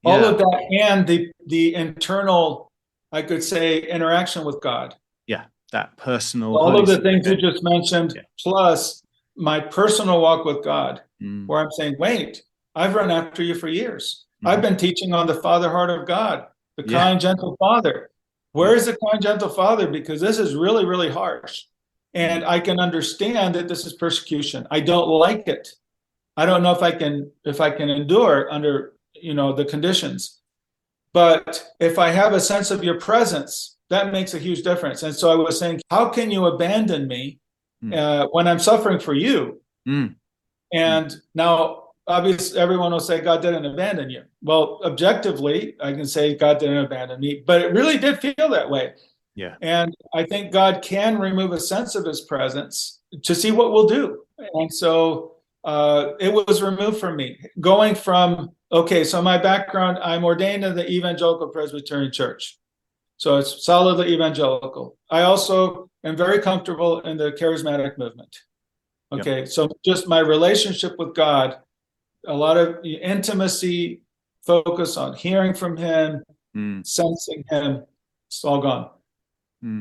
All of that, and the internal, I could say, interaction with God. Yeah, that personal. All of the things you just mentioned, plus my personal walk with God, where I'm saying, wait, I've run after you for years. I've been teaching on the Father heart of God, the kind, gentle Father. Where is the kind, gentle Father? Because this is really, really harsh. And I can understand that this is persecution. I don't like it. I don't know if I can endure under, the conditions. But if I have a sense of your presence, that makes a huge difference. And so I was saying, how can you abandon me when I'm suffering for you? And now, obviously, everyone will say God didn't abandon you. Well, objectively, I can say God didn't abandon me, but it really did feel that way. Yeah. And I think God can remove a sense of his presence to see what we'll do. And so it was removed from me. Going from, so my background, I'm ordained in the Evangelical Presbyterian Church. So it's solidly evangelical. I also am very comfortable in the charismatic movement. So just my relationship with God, a lot of intimacy, focus on hearing from him, sensing him, it's all gone.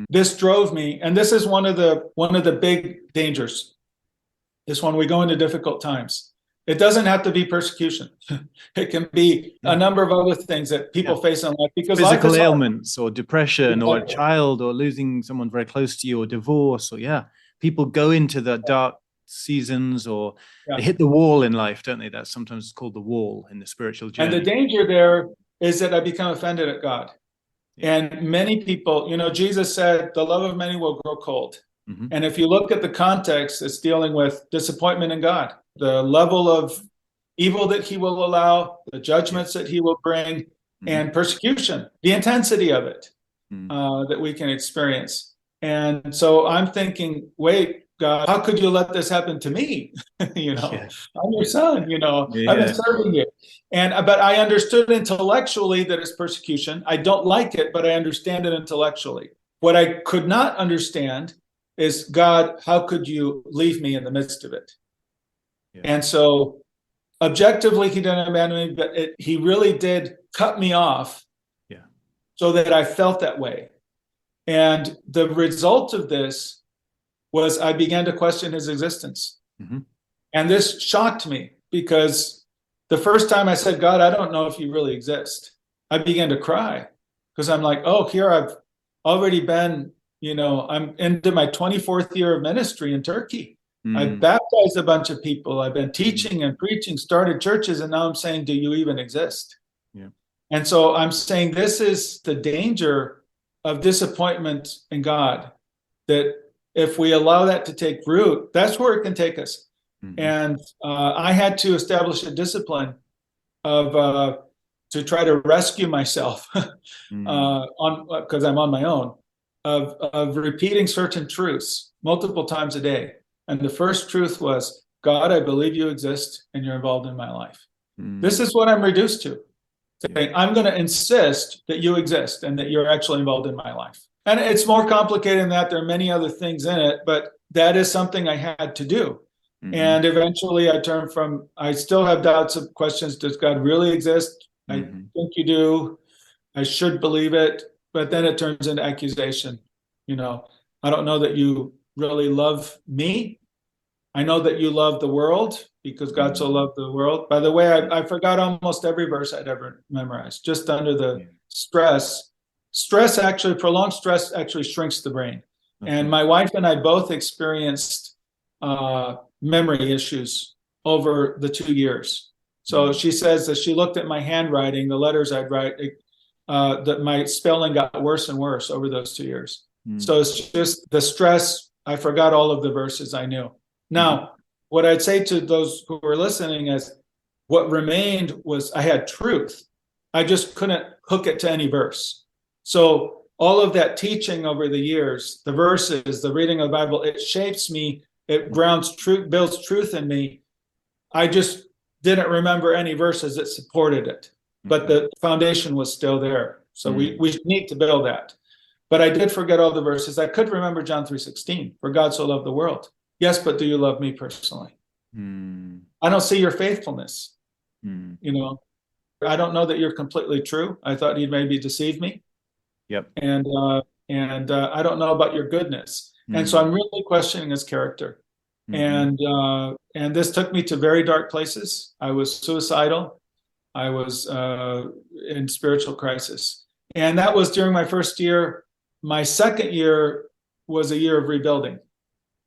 This drove me, and this is one of the big dangers, is when we go into difficult times. It doesn't have to be persecution. It can be a number of other things that people face in life, because physical ailments or depression or a child or losing someone very close to you or divorce, or people go into the dark seasons, or they hit the wall in life, don't they? That's sometimes called the wall in the spiritual journey. And the danger there is that I become offended at God. And many people, Jesus said, the love of many will grow cold. And if you look at the context, it's dealing with disappointment in God, the level of evil that he will allow, the judgments that he will bring, and persecution, the intensity of it that we can experience. And so I'm thinking, wait, God, how could you let this happen to me? I'm your son, I've been serving you. But I understood intellectually that it's persecution. I don't like it, but I understand it intellectually. What I could not understand is, God, how could you leave me in the midst of it? And so objectively, he didn't abandon me, but he really did cut me off so that I felt that way. And the result of this was I began to question his existence. And this shocked me, because the first time I said, God, I don't know if you really exist, I began to cry, because I'm like, here I've already been, I'm into my 24th year of ministry in Turkey. I've baptized a bunch of people. I've been teaching and preaching, started churches, and now I'm saying, do you even exist? And so I'm saying this is the danger of disappointment in God, that if we allow that to take root, that's where it can take us. And I had to establish a discipline of to try to rescue myself because I'm on my own, of repeating certain truths multiple times a day. And the first truth was, God, I believe you exist and you're involved in my life. This is what I'm reduced to. Saying, I'm going to insist that you exist and that you're actually involved in my life. And it's more complicated than that. There are many other things in it, but that is something I had to do. And eventually I still have doubts of questions. Does God really exist? I think you do. I should believe it. But then it turns into accusation. I don't know that you really love me. I know that you love the world, because God so loved the world. By the way, I forgot almost every verse I'd ever memorized, just under the stress. Prolonged stress actually shrinks the brain. And my wife and I both experienced memory issues over the 2 years. So she says that she looked at my handwriting, the letters I'd write, that my spelling got worse and worse over those 2 years. So it's just the stress. I forgot all of the verses I knew. Now, what I'd say to those who were listening is what remained was I had truth. I just couldn't hook it to any verse. So all of that teaching over the years, the verses, the reading of the Bible, it shapes me. It grounds truth, builds truth in me. I just didn't remember any verses that supported it, but the foundation was still there. So we need to build that. But I did forget all the verses. I could remember John 3:16, for God so loved the world. Yes, but do you love me personally? I don't see your faithfulness. You know, I don't know that you're completely true. I thought you'd maybe deceive me. Yep. And I don't know about your goodness. And so I'm really questioning his character. And this took me to very dark places. I was suicidal. I was in spiritual crisis. And that was during my first year. My second year was a year of rebuilding.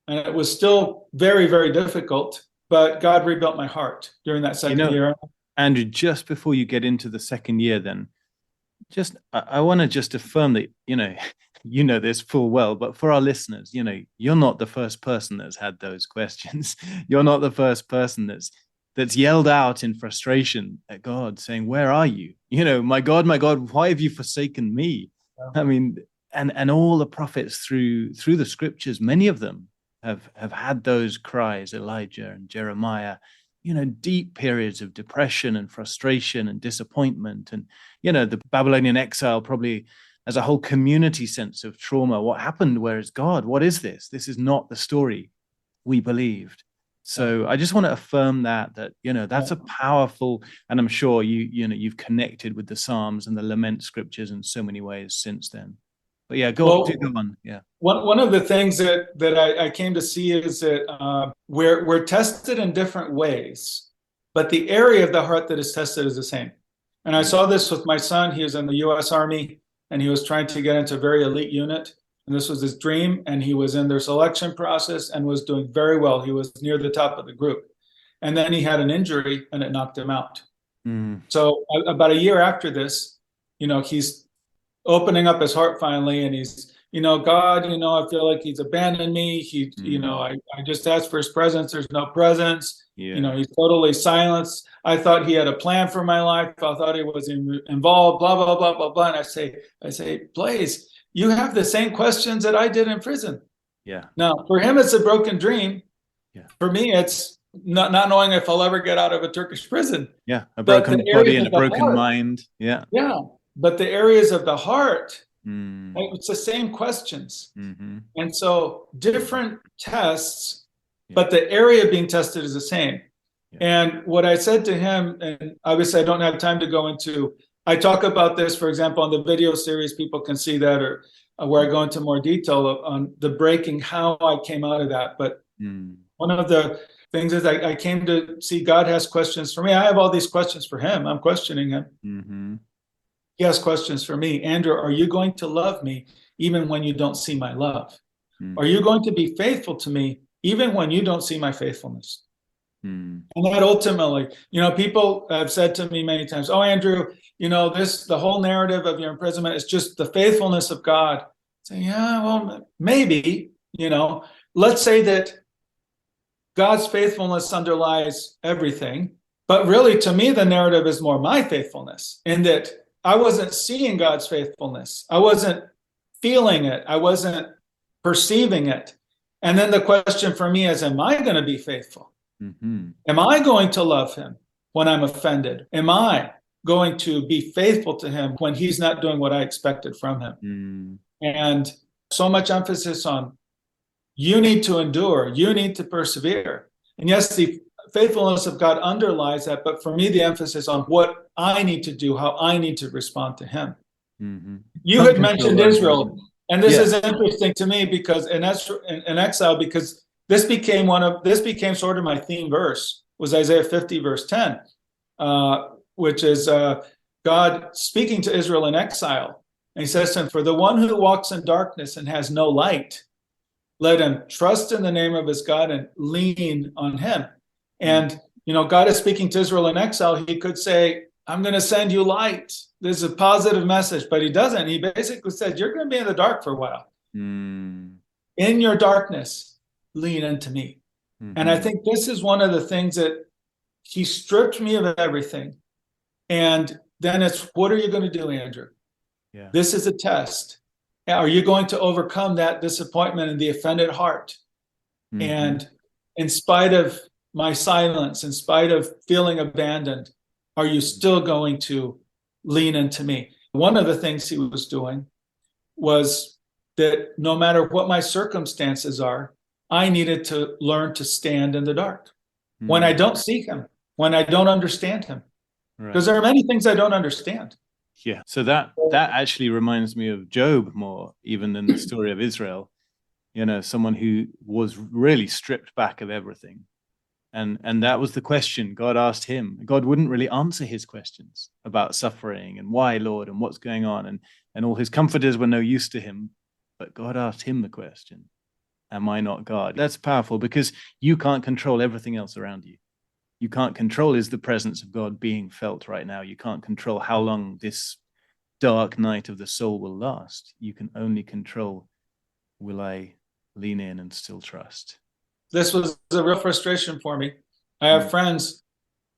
And it was still very, very difficult, but God rebuilt my heart during that second year. Andrew, just before you get into the second year, then, I want to just affirm that, you know this full well, but for our listeners, you're not the first person that's had those questions. You're not the first person that's yelled out in frustration at God saying, where are you? My God, why have you forsaken me? Yeah. I mean, and all the prophets through the scriptures, many of them have had those cries, Elijah and Jeremiah, deep periods of depression and frustration and disappointment. And, the Babylonian exile probably as a whole community sense of trauma. What happened? Where is God? What is this? This is not the story we believed. So I just want to affirm that that's a powerful, and I'm sure you've connected with the Psalms and the lament scriptures in so many ways since then. But yeah, go on. Yeah. One of the things that I came to see is that we're tested in different ways, but the area of the heart that is tested is the same. And I saw this with my son. He was in the U.S. Army, and he was trying to get into a very elite unit. And this was his dream. And he was in their selection process and was doing very well. He was near the top of the group. And then he had an injury and it knocked him out. So about a year after this, he's opening up his heart finally. And he's, God, I feel like he's abandoned me. I just asked for his presence. There's no presence. Yeah. He's totally silenced. I thought he had a plan for my life. I thought he was involved, blah, blah, blah, blah, blah. And I say, Blaze, you have the same questions that I did in prison. Yeah. Now, for him, it's a broken dream. Yeah. For me, it's not knowing if I'll ever get out of a Turkish prison. Yeah. A broken body and a broken mind. Yeah. Yeah. But the areas of the heart, it's the same questions. And so different tests, but the area being tested is the same. Yeah. And what I said to him, and obviously I don't have time to go into, I talk about this, for example, on the video series, people can see that, or where I go into more detail on the breaking, how I came out of that. But one of the things is I came to see God has questions for me. I have all these questions for him. I'm questioning him. He has questions for me. Andrew, are you going to love me even when you don't see my love? Are you going to be faithful to me even when you don't see my faithfulness? And that ultimately, people have said to me many times, oh, Andrew, the whole narrative of your imprisonment is just the faithfulness of God. I say, yeah, well, maybe, let's say that God's faithfulness underlies everything. But really, to me, the narrative is more my faithfulness, in that I wasn't seeing God's faithfulness. I wasn't feeling it. I wasn't perceiving it. And then the question for me is, am I going to be faithful? Am I going to love him when I'm offended? Am I going to be faithful to him when he's not doing what I expected from him? And so much emphasis on you need to endure, you need to persevere. And yes, the faithfulness of God underlies that, but for me, the emphasis on what I need to do, how I need to respond to him. You had mentioned Israel, and this is interesting to me because in exile, because this became sort of my theme verse, was Isaiah 50 verse 10, which is God speaking to Israel in exile. And he says to him, for the one who walks in darkness and has no light, let him trust in the name of his God and lean on him. And God is speaking to Israel in exile. He could say, I'm going to send you light. This is a positive message, but he doesn't. He basically said, you're going to be in the dark for a while. Mm. In your darkness, lean into me. Mm-hmm. And I think this is one of the things that he stripped me of everything. And then it's, what are you going to do, Andrew? Yeah. This is a test. Are you going to overcome that disappointment and the offended heart? Mm-hmm. And in spite of my silence, in spite of feeling abandoned, are you still going to lean into me? One of the things he was doing was that no matter what my circumstances are, I needed to learn to stand in the dark. Mm-hmm. When I don't see him, when I don't understand him. Because there are many things I don't understand. Yeah. So that actually reminds me of Job more even than the story of Israel. Someone who was really stripped back of everything. And that was the question God asked him. God wouldn't really answer his questions about suffering and why, Lord, and what's going on. And all his comforters were no use to him. But God asked him the question, am I not God? That's powerful because you can't control everything else around you. You can't control is the presence of God being felt right now. You can't control how long this dark night of the soul will last. You can only control, will I lean in and still trust? This was a real frustration for me. I have friends,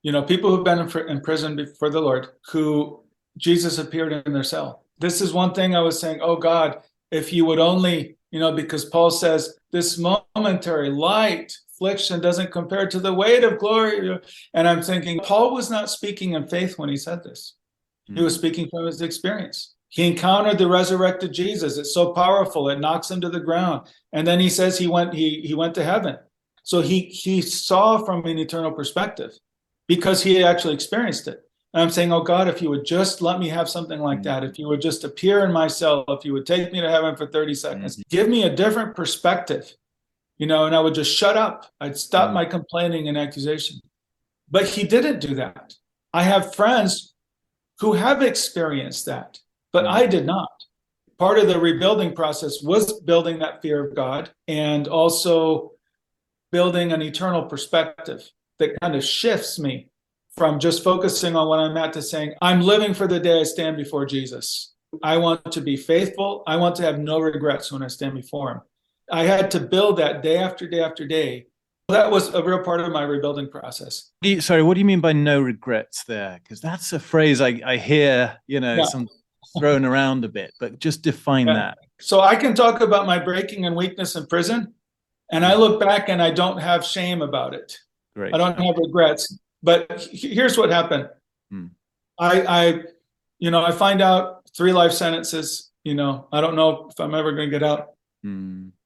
people who've been in prison for the Lord, who Jesus appeared in their cell. This is one thing I was saying, oh God, if you would only, because Paul says this momentary light affliction doesn't compare to the weight of glory. And I'm thinking, Paul was not speaking in faith when he said this. He was speaking from his experience. He encountered the resurrected Jesus. It's so powerful. It knocks him to the ground. And then he says he went to heaven. So he saw from an eternal perspective because he actually experienced it. And I'm saying, oh God, if you would just let me have something like that, if you would just appear in my cell, if you would take me to heaven for 30 seconds, give me a different perspective, and I would just shut up. I'd stop my complaining and accusation. But he didn't do that. I have friends who have experienced that, but I did not. Part of the rebuilding process was building that fear of God and also building an eternal perspective that kind of shifts me from just focusing on what I'm at to saying, I'm living for the day I stand before Jesus. I want to be faithful. I want to have no regrets when I stand before him. I had to build that day after day after day. That was a real part of my rebuilding process. Sorry, what do you mean by no regrets there? Because that's a phrase I hear, some thrown around a bit, but just define that. So I can talk about my breaking and weakness in prison, and I look back and I don't have shame about it. Great. I don't have regrets. But here's what happened. I find out 3 life sentences. I don't know if I'm ever going to get out.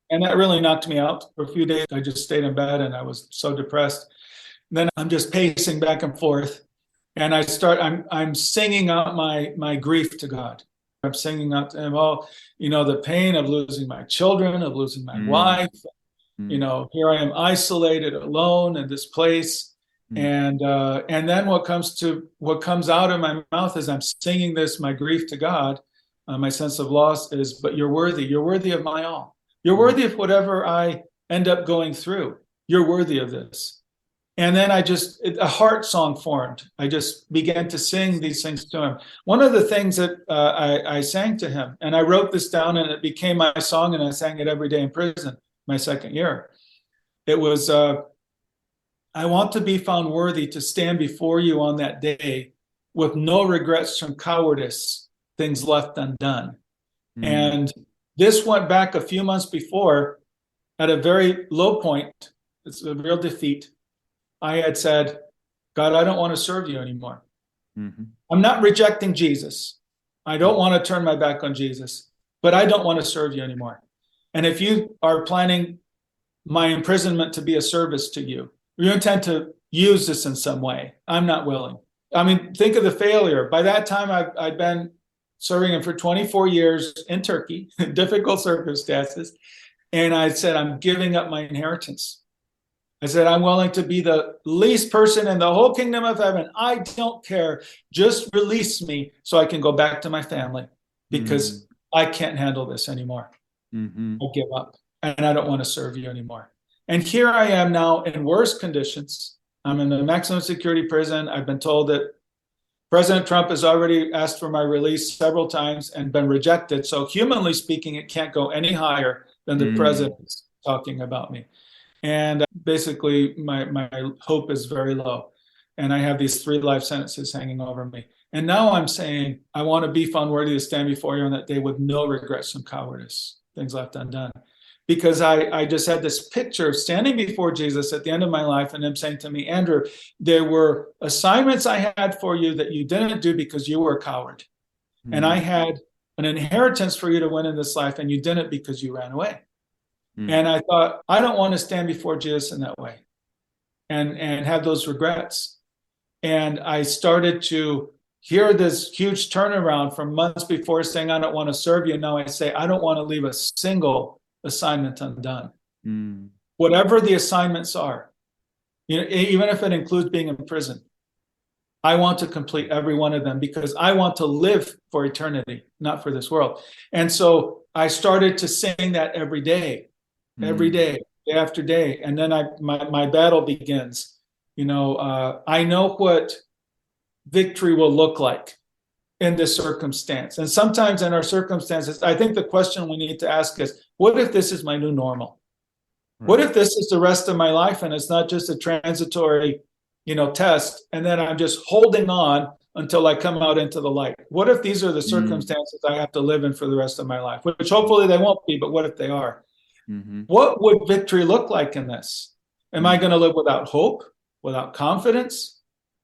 And that really knocked me out for a few days. I just stayed in bed and I was so depressed. Then I'm just pacing back and forth. And I'm singing out my grief to God. I'm singing out to him, the pain of losing my children, of losing my wife. Here I am isolated, alone in this place. And then what comes out of my mouth as I'm singing this, my grief to God, my sense of loss is, but you're worthy of my all. You're worthy of whatever I end up going through. You're worthy of this. And then a heart song formed. I just began to sing these things to him. One of the things that I sang to him, and I wrote this down and it became my song and I sang it every day in prison, my second year. It was, I want to be found worthy to stand before you on that day with no regrets from cowardice, things left undone. And this went back a few months before at a very low point. It's a real defeat. I had said, God, I don't want to serve you anymore. I'm not rejecting Jesus. I don't want to turn my back on Jesus, but I don't want to serve you anymore. And if you are planning my imprisonment to be a service to you, you intend to use this in some way, I'm not willing. I mean, think of the failure. By that time, I'd been serving him for 24 years in Turkey, difficult circumstances. And I said, I'm giving up my inheritance. I said, I'm willing to be the least person in the whole kingdom of heaven. I don't care. Just release me so I can go back to my family because I can't handle this anymore. I give up and I don't want to serve you anymore. And here I am now in worse conditions. I'm in a maximum security prison. I've been told that President Trump has already asked for my release several times and been rejected. So humanly speaking, it can't go any higher than the president's talking about me. And basically, my hope is very low. And I have these 3 life sentences hanging over me. And now I'm saying, I want to be found worthy to stand before you on that day with no regrets and cowardice, things left undone. Because I just had this picture of standing before Jesus at the end of my life and him saying to me, Andrew, there were assignments I had for you that you didn't do because you were a coward. And I had an inheritance for you to win in this life, and you didn't because you ran away. And I thought, I don't want to stand before Jesus in that way and have those regrets. And I started to hear this huge turnaround from months before saying, I don't want to serve you. Now I say, I don't want to leave a single assignment undone. Whatever the assignments are, even if it includes being in prison, I want to complete every one of them because I want to live for eternity, not for this world. And so I started to sing that every day, day after day. And then my battle begins. I know what victory will look like in this circumstance. And sometimes in our circumstances, I think the question we need to ask is, what if this is my new normal? What if this is the rest of my life and it's not just a transitory, test, and then I'm just holding on until I come out into the light? What if these are the circumstances I have to live in for the rest of my life? Which hopefully they won't be, but what if they are? What would victory look like in this? Am I going to live without hope, without confidence,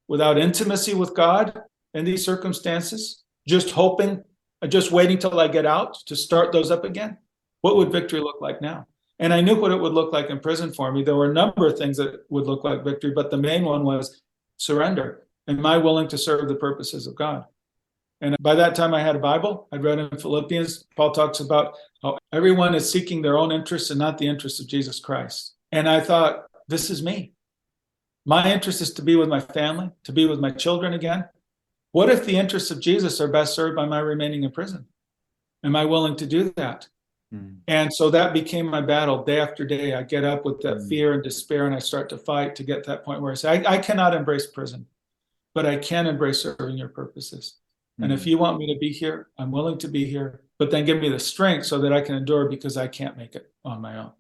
without intimacy with God in these circumstances? Just hoping, just waiting till I get out to start those up again? What would victory look like now? And I knew what it would look like in prison for me. There were a number of things that would look like victory, but the main one was surrender. Am I willing to serve the purposes of God? And by that time I had a Bible. I'd read in Philippians. Paul talks about how everyone is seeking their own interests and not the interests of Jesus Christ. And I thought, this is me. My interest is to be with my family, to be with my children again. What if the interests of Jesus are best served by my remaining in prison? Am I willing to do that? And so that became my battle day after day. I get up with that fear and despair, and I start to fight to get to that point where I say, I cannot embrace prison, but I can embrace serving your purposes. And if you want me to be here, I'm willing to be here, but then give me the strength so that I can endure, because I can't make it on my own.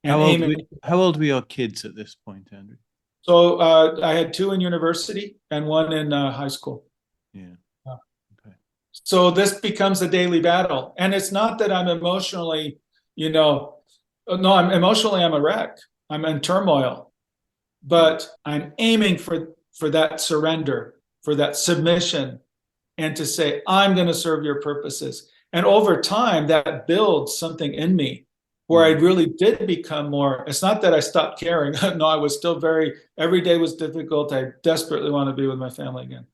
And how old were your kids at this point, Andrew? So I had 2 in university and 1 in high school. Yeah. Okay. So this becomes a daily battle. And it's not that I'm emotionally, I'm a wreck. I'm in turmoil. But I'm aiming for that surrender, for that submission, and to say, I'm going to serve your purposes. And over time, that builds something in me where I really did become more. It's not that I stopped caring. No, I was still every day was difficult. I desperately want to be with my family again.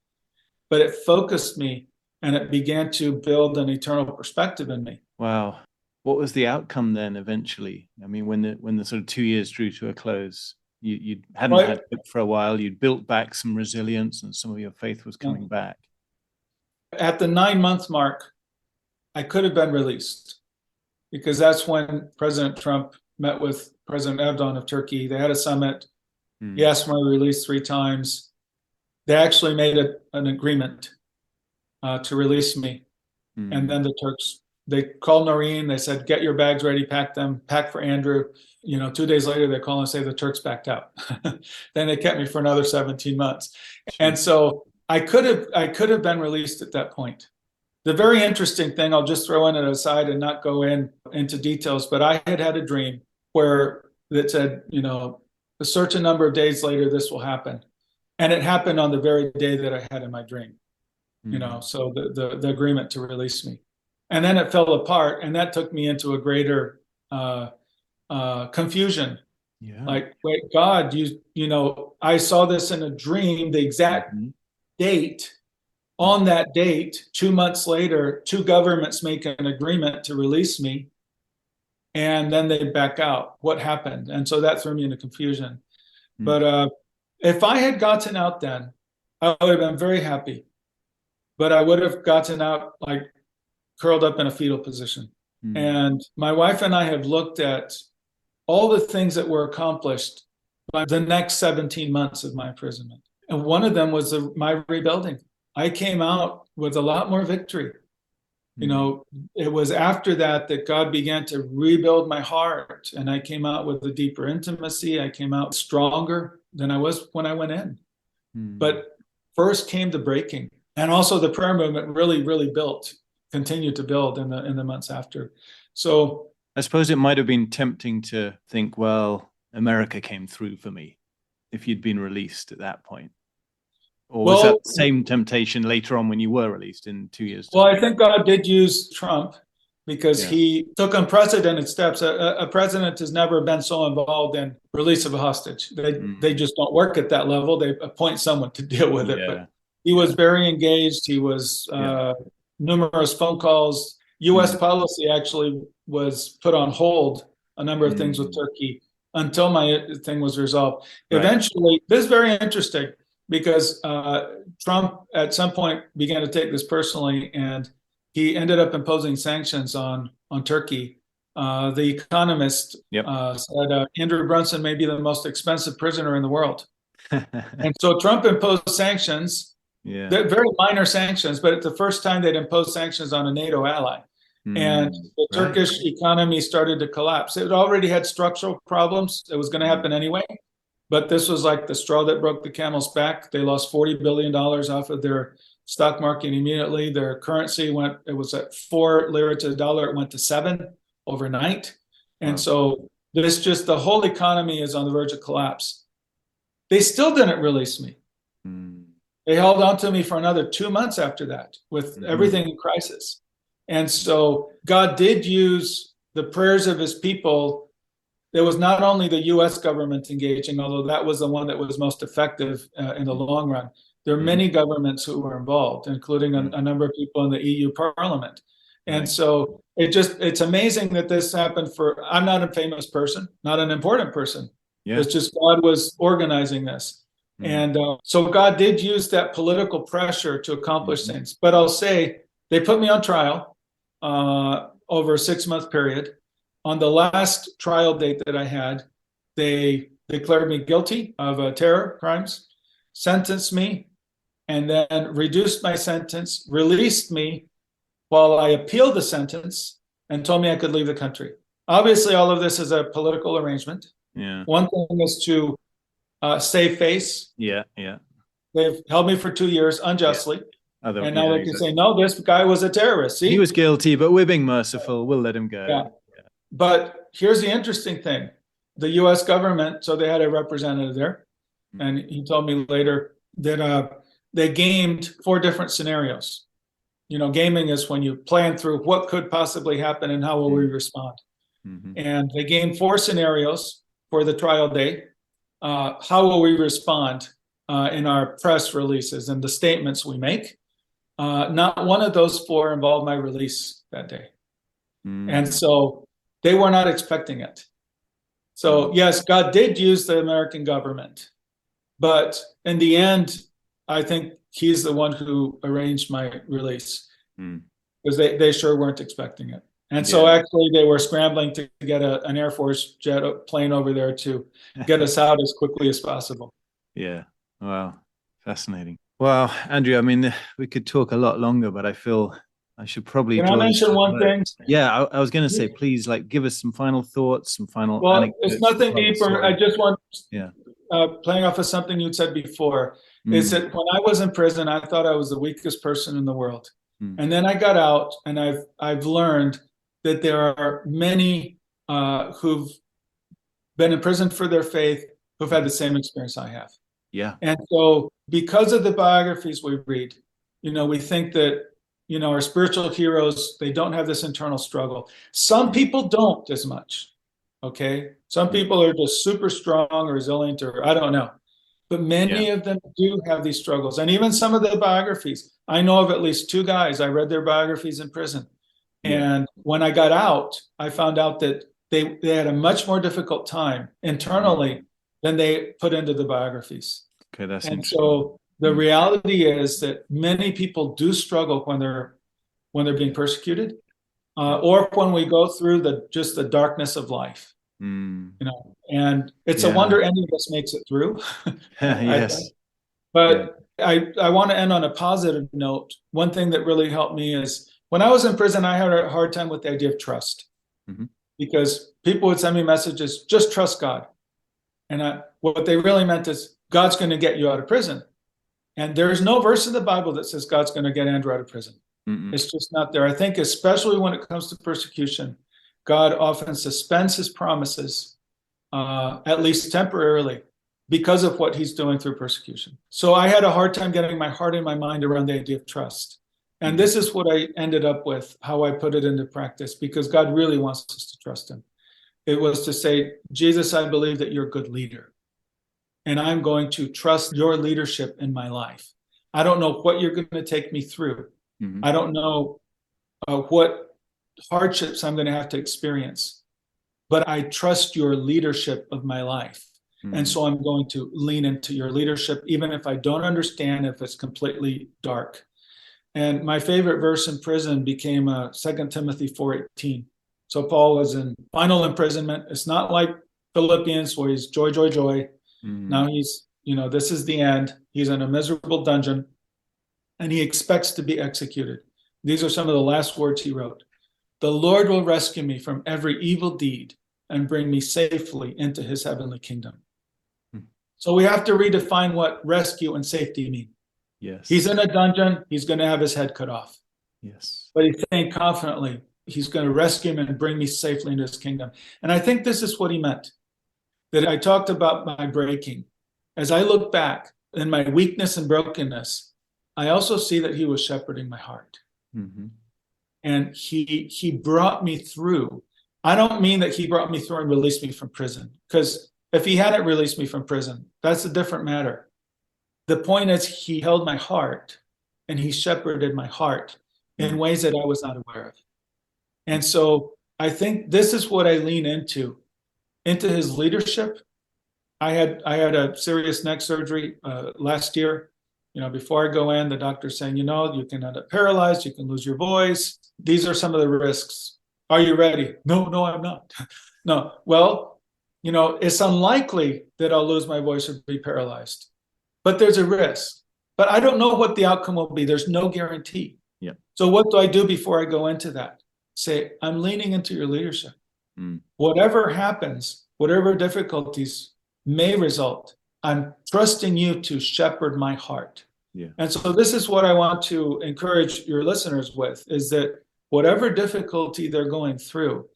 But it focused me, and it began to build an eternal perspective in me. Wow. What was the outcome then eventually? I mean, when the sort of 2 years drew to a close, you hadn't had hope for a while. You'd built back some resilience, and some of your faith was coming back. At the 9-month mark, I could have been released, because that's when President Trump met with President Erdogan of Turkey. They had a summit. He asked for my release 3 times. They actually made an agreement to release me. And then the Turks, they called Noreen. They said, get your bags ready, pack them, pack for Andrew. 2 days later, they call and say the Turks backed out. Then they kept me for another 17 months. And so I could have been released at that point. The very interesting thing, I'll just throw in it aside and not go into details, but I had a dream where it said, a certain number of days later, this will happen. And it happened on the very day that I had in my dream, so the agreement to release me. And then it fell apart, and that took me into a greater confusion. Yeah. Like, wait, God, I saw this in a dream, the exact date. On that date, 2 months later, 2 governments make an agreement to release me, and then they back out. What happened? And so that threw me into confusion. But if I had gotten out then, I would have been very happy. But I would have gotten out like curled up in a fetal position. And my wife and I have looked at all the things that were accomplished by the next 17 months of my imprisonment. And one of them was my rebuilding. I came out with a lot more victory. You know, it was after that that God began to rebuild my heart, and I came out with a deeper intimacy. I came out stronger than I was when I went in. But first came the breaking, and also the prayer movement really continued to build in the months after. So I suppose it might have been tempting to think, well, America came through for me if you'd been released at that point. Or was that the same temptation later on when you were released in 2 years' time? Well, I think God did use Trump because he took unprecedented steps. A president has never been so involved in release of a hostage. They just don't work at that level. They appoint someone to deal with it. But he was very engaged. He was numerous phone calls. U.S. policy actually was put on hold, a number of things with Turkey, until my thing was resolved. Eventually, this is very interesting, because Trump at some point began to take this personally, and he ended up imposing sanctions on Turkey. The Economist said Andrew Brunson may be the most expensive prisoner in the world. And so Trump imposed sanctions, very minor sanctions, but it's the first time they'd imposed sanctions on a NATO ally. And the Turkish economy started to collapse. It already had structural problems. It was going to happen anyway. But this was like the straw that broke the camel's back. They lost $40 billion off of their stock market immediately. Their currency it was at 4 lira to the dollar. It went to 7 overnight. And so the whole economy is on the verge of collapse. They still didn't release me. They held on to me for another 2 months after that, with everything in crisis. And so God did use the prayers of his people. There was not only the U.S. government engaging, although that was the one that was most effective in the long run. There are many governments who were involved, including a number of people in the EU Parliament. And so it's amazing that this happened I'm not a famous person, not an important person. It's just God was organizing this. And so God did use that political pressure to accomplish things. But I'll say they put me on trial over a 6-month period. On the last trial date that I had, they declared me guilty of terror crimes, sentenced me, and then reduced my sentence, released me while I appealed the sentence, and told me I could leave the country. Obviously, all of this is a political arrangement. One thing is to save face. They've held me for 2 years unjustly. And now they can say, no, this guy was a terrorist. See? He was guilty, but we're being merciful. We'll let him go. But here's the interesting thing. The U.S. government, so they had a representative there, and he told me later that they gamed 4 different scenarios. You know, gaming is when you plan through what could possibly happen and how will we respond. And they gamed 4 scenarios for the trial day. How will we respond in our press releases and the statements we make? Not one of those 4 involved my release that day. And so they were not expecting it. So yes, God did use the American government, but in the end, I think he's the one who arranged my release, because they sure weren't expecting it. And so actually they were scrambling to get an Air Force jet plane over there to get us out as quickly as possible. Wow. Fascinating. Wow, Andrew, I mean, we could talk a lot longer, but I feel I should probably... Can I mention one thing? Yeah, I was going to say, please, give us some final thoughts, some final anecdotes. It's nothing deeper. I just want, playing off of something you'd said before, is that when I was in prison, I thought I was the weakest person in the world. And then I got out, and I've learned that there are many who've been imprisoned for their faith who've had the same experience I have. And so because of the biographies we read, we think that, our spiritual heroes, they don't have this internal struggle. Some people don't as much, okay? Some people are just super strong or resilient, or I don't know. But many of them do have these struggles. And even some of the biographies, I know of at least 2 guys, I read their biographies in prison. And when I got out, I found out that they had a much more difficult time internally than they put into the biographies. Okay, that's and interesting. So the reality is that many people do struggle when they're being persecuted, or when we go through just the darkness of life. And it's a Yeah. wonder any of us makes it through. I think. Yes. Yeah. But I want to end on a positive note. One thing that really helped me is when I was in prison, I had a hard time with the idea of trust Mm-hmm. because people would send me messages, just trust God. And what they really meant is God's going to get you out of prison. And there is no verse in the Bible that says God's going to get Andrew out of prison. Mm-mm. It's just not there. I think especially when it comes to persecution, God often suspends his promises, at least temporarily, because of what he's doing through persecution. So I had a hard time getting my heart and my mind around the idea of trust. And this is what I ended up with, how I put it into practice, because God really wants us to trust him. It was to say, Jesus, I believe that you're a good leader, and I'm going to trust your leadership in my life. I don't know what you're going to take me through. Mm-hmm. I don't know what hardships I'm going to have to experience, but I trust your leadership of my life. Mm-hmm. And so I'm going to lean into your leadership, even if I don't understand, if it's completely dark. And my favorite verse in prison became 2 Timothy 4:18. So Paul was in final imprisonment. It's not like Philippians where he's joy, joy, joy. Mm-hmm. Now he's, this is the end. He's in a miserable dungeon and he expects to be executed. These are some of the last words he wrote. The Lord will rescue me from every evil deed and bring me safely into his heavenly kingdom. Mm-hmm. So we have to redefine what rescue and safety mean. Yes. He's in a dungeon. He's going to have his head cut off. Yes. But he's saying confidently, he's going to rescue him and bring me safely into his kingdom. And I think this is what he meant. That I talked about my breaking. As I look back in my weakness and brokenness, I also see that he was shepherding my heart. Mm-hmm. And he brought me through. I don't mean that he brought me through and released me from prison, because if he hadn't released me from prison, that's a different matter. The point is he held my heart and he shepherded my heart in ways that I was not aware of. And so I think this is what I lean into his leadership. I had a serious neck surgery last year. Before I go in, the doctor's saying, you can end up paralyzed, you can lose your voice. These are some of the risks. Are you ready? No, I'm not. No. Well, it's unlikely that I'll lose my voice or be paralyzed, but there's a risk. But I don't know what the outcome will be. There's no guarantee. Yeah. So what do I do before I go into that? Say, I'm leaning into your leadership. Whatever happens, whatever difficulties may result, I'm trusting you to shepherd my heart. Yeah. And so this is what I want to encourage your listeners with, is that whatever difficulty they're going through,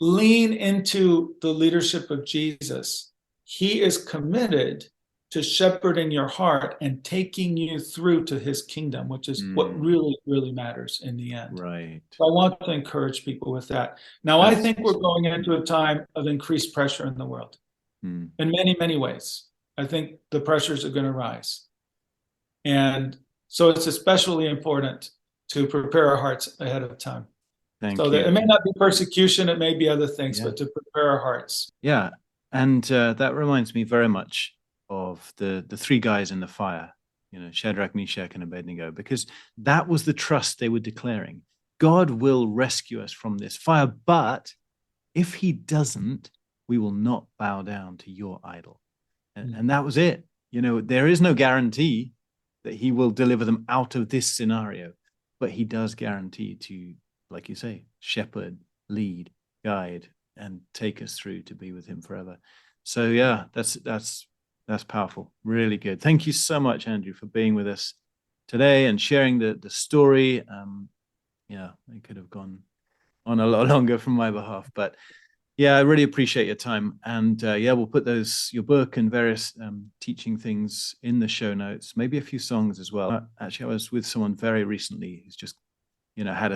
lean into the leadership of Jesus. He is committed to shepherding your heart and taking you through to his kingdom, which is what really, really matters in the end. Right. So I want to encourage people with that. Now, I think we're going into a time of increased pressure in the world in many, many ways. I think the pressures are going to rise. And so it's especially important to prepare our hearts ahead of time. Thank you. That it may not be persecution, it may be other things, but to prepare our hearts. Yeah. And that reminds me very much of the three guys in the fire, Shadrach, Meshach, and Abednego, because that was the trust they were declaring. God will rescue us from this fire, but if he doesn't, we will not bow down to your idol. And that was it. There is no guarantee that he will deliver them out of this scenario, but he does guarantee to, like you say, shepherd, lead, guide, and take us through to be with him forever. So yeah, that's powerful. Really good. Thank you so much, Andrew, for being with us today and sharing the story. It could have gone on a lot longer from my behalf, but yeah, I really appreciate your time. And we'll put your book and various teaching things in the show notes, maybe a few songs as well. Actually, I was with someone very recently who's just, had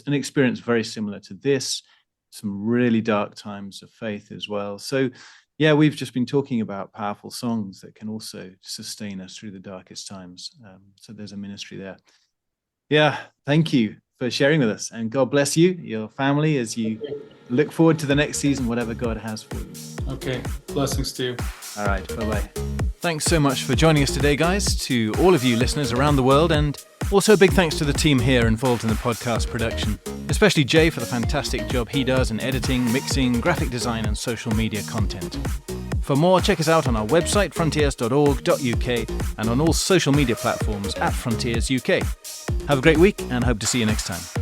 an experience very similar to this, some really dark times of faith as well. So yeah, we've just been talking about powerful songs that can also sustain us through the darkest times. So there's a ministry there. Yeah, thank you for sharing with us, and God bless you, your family, as you look forward to the next season, whatever God has for you. Okay, blessings to you. All right, bye-bye. Thanks so much for joining us today, guys, to all of you listeners around the world, and also a big thanks to the team here involved in the podcast production. especially Jay for the fantastic job he does in editing, mixing, graphic design and social media content. For more, check us out on our website frontiers.org.uk and on all social media platforms @FrontiersUK. Have a great week and hope to see you next time.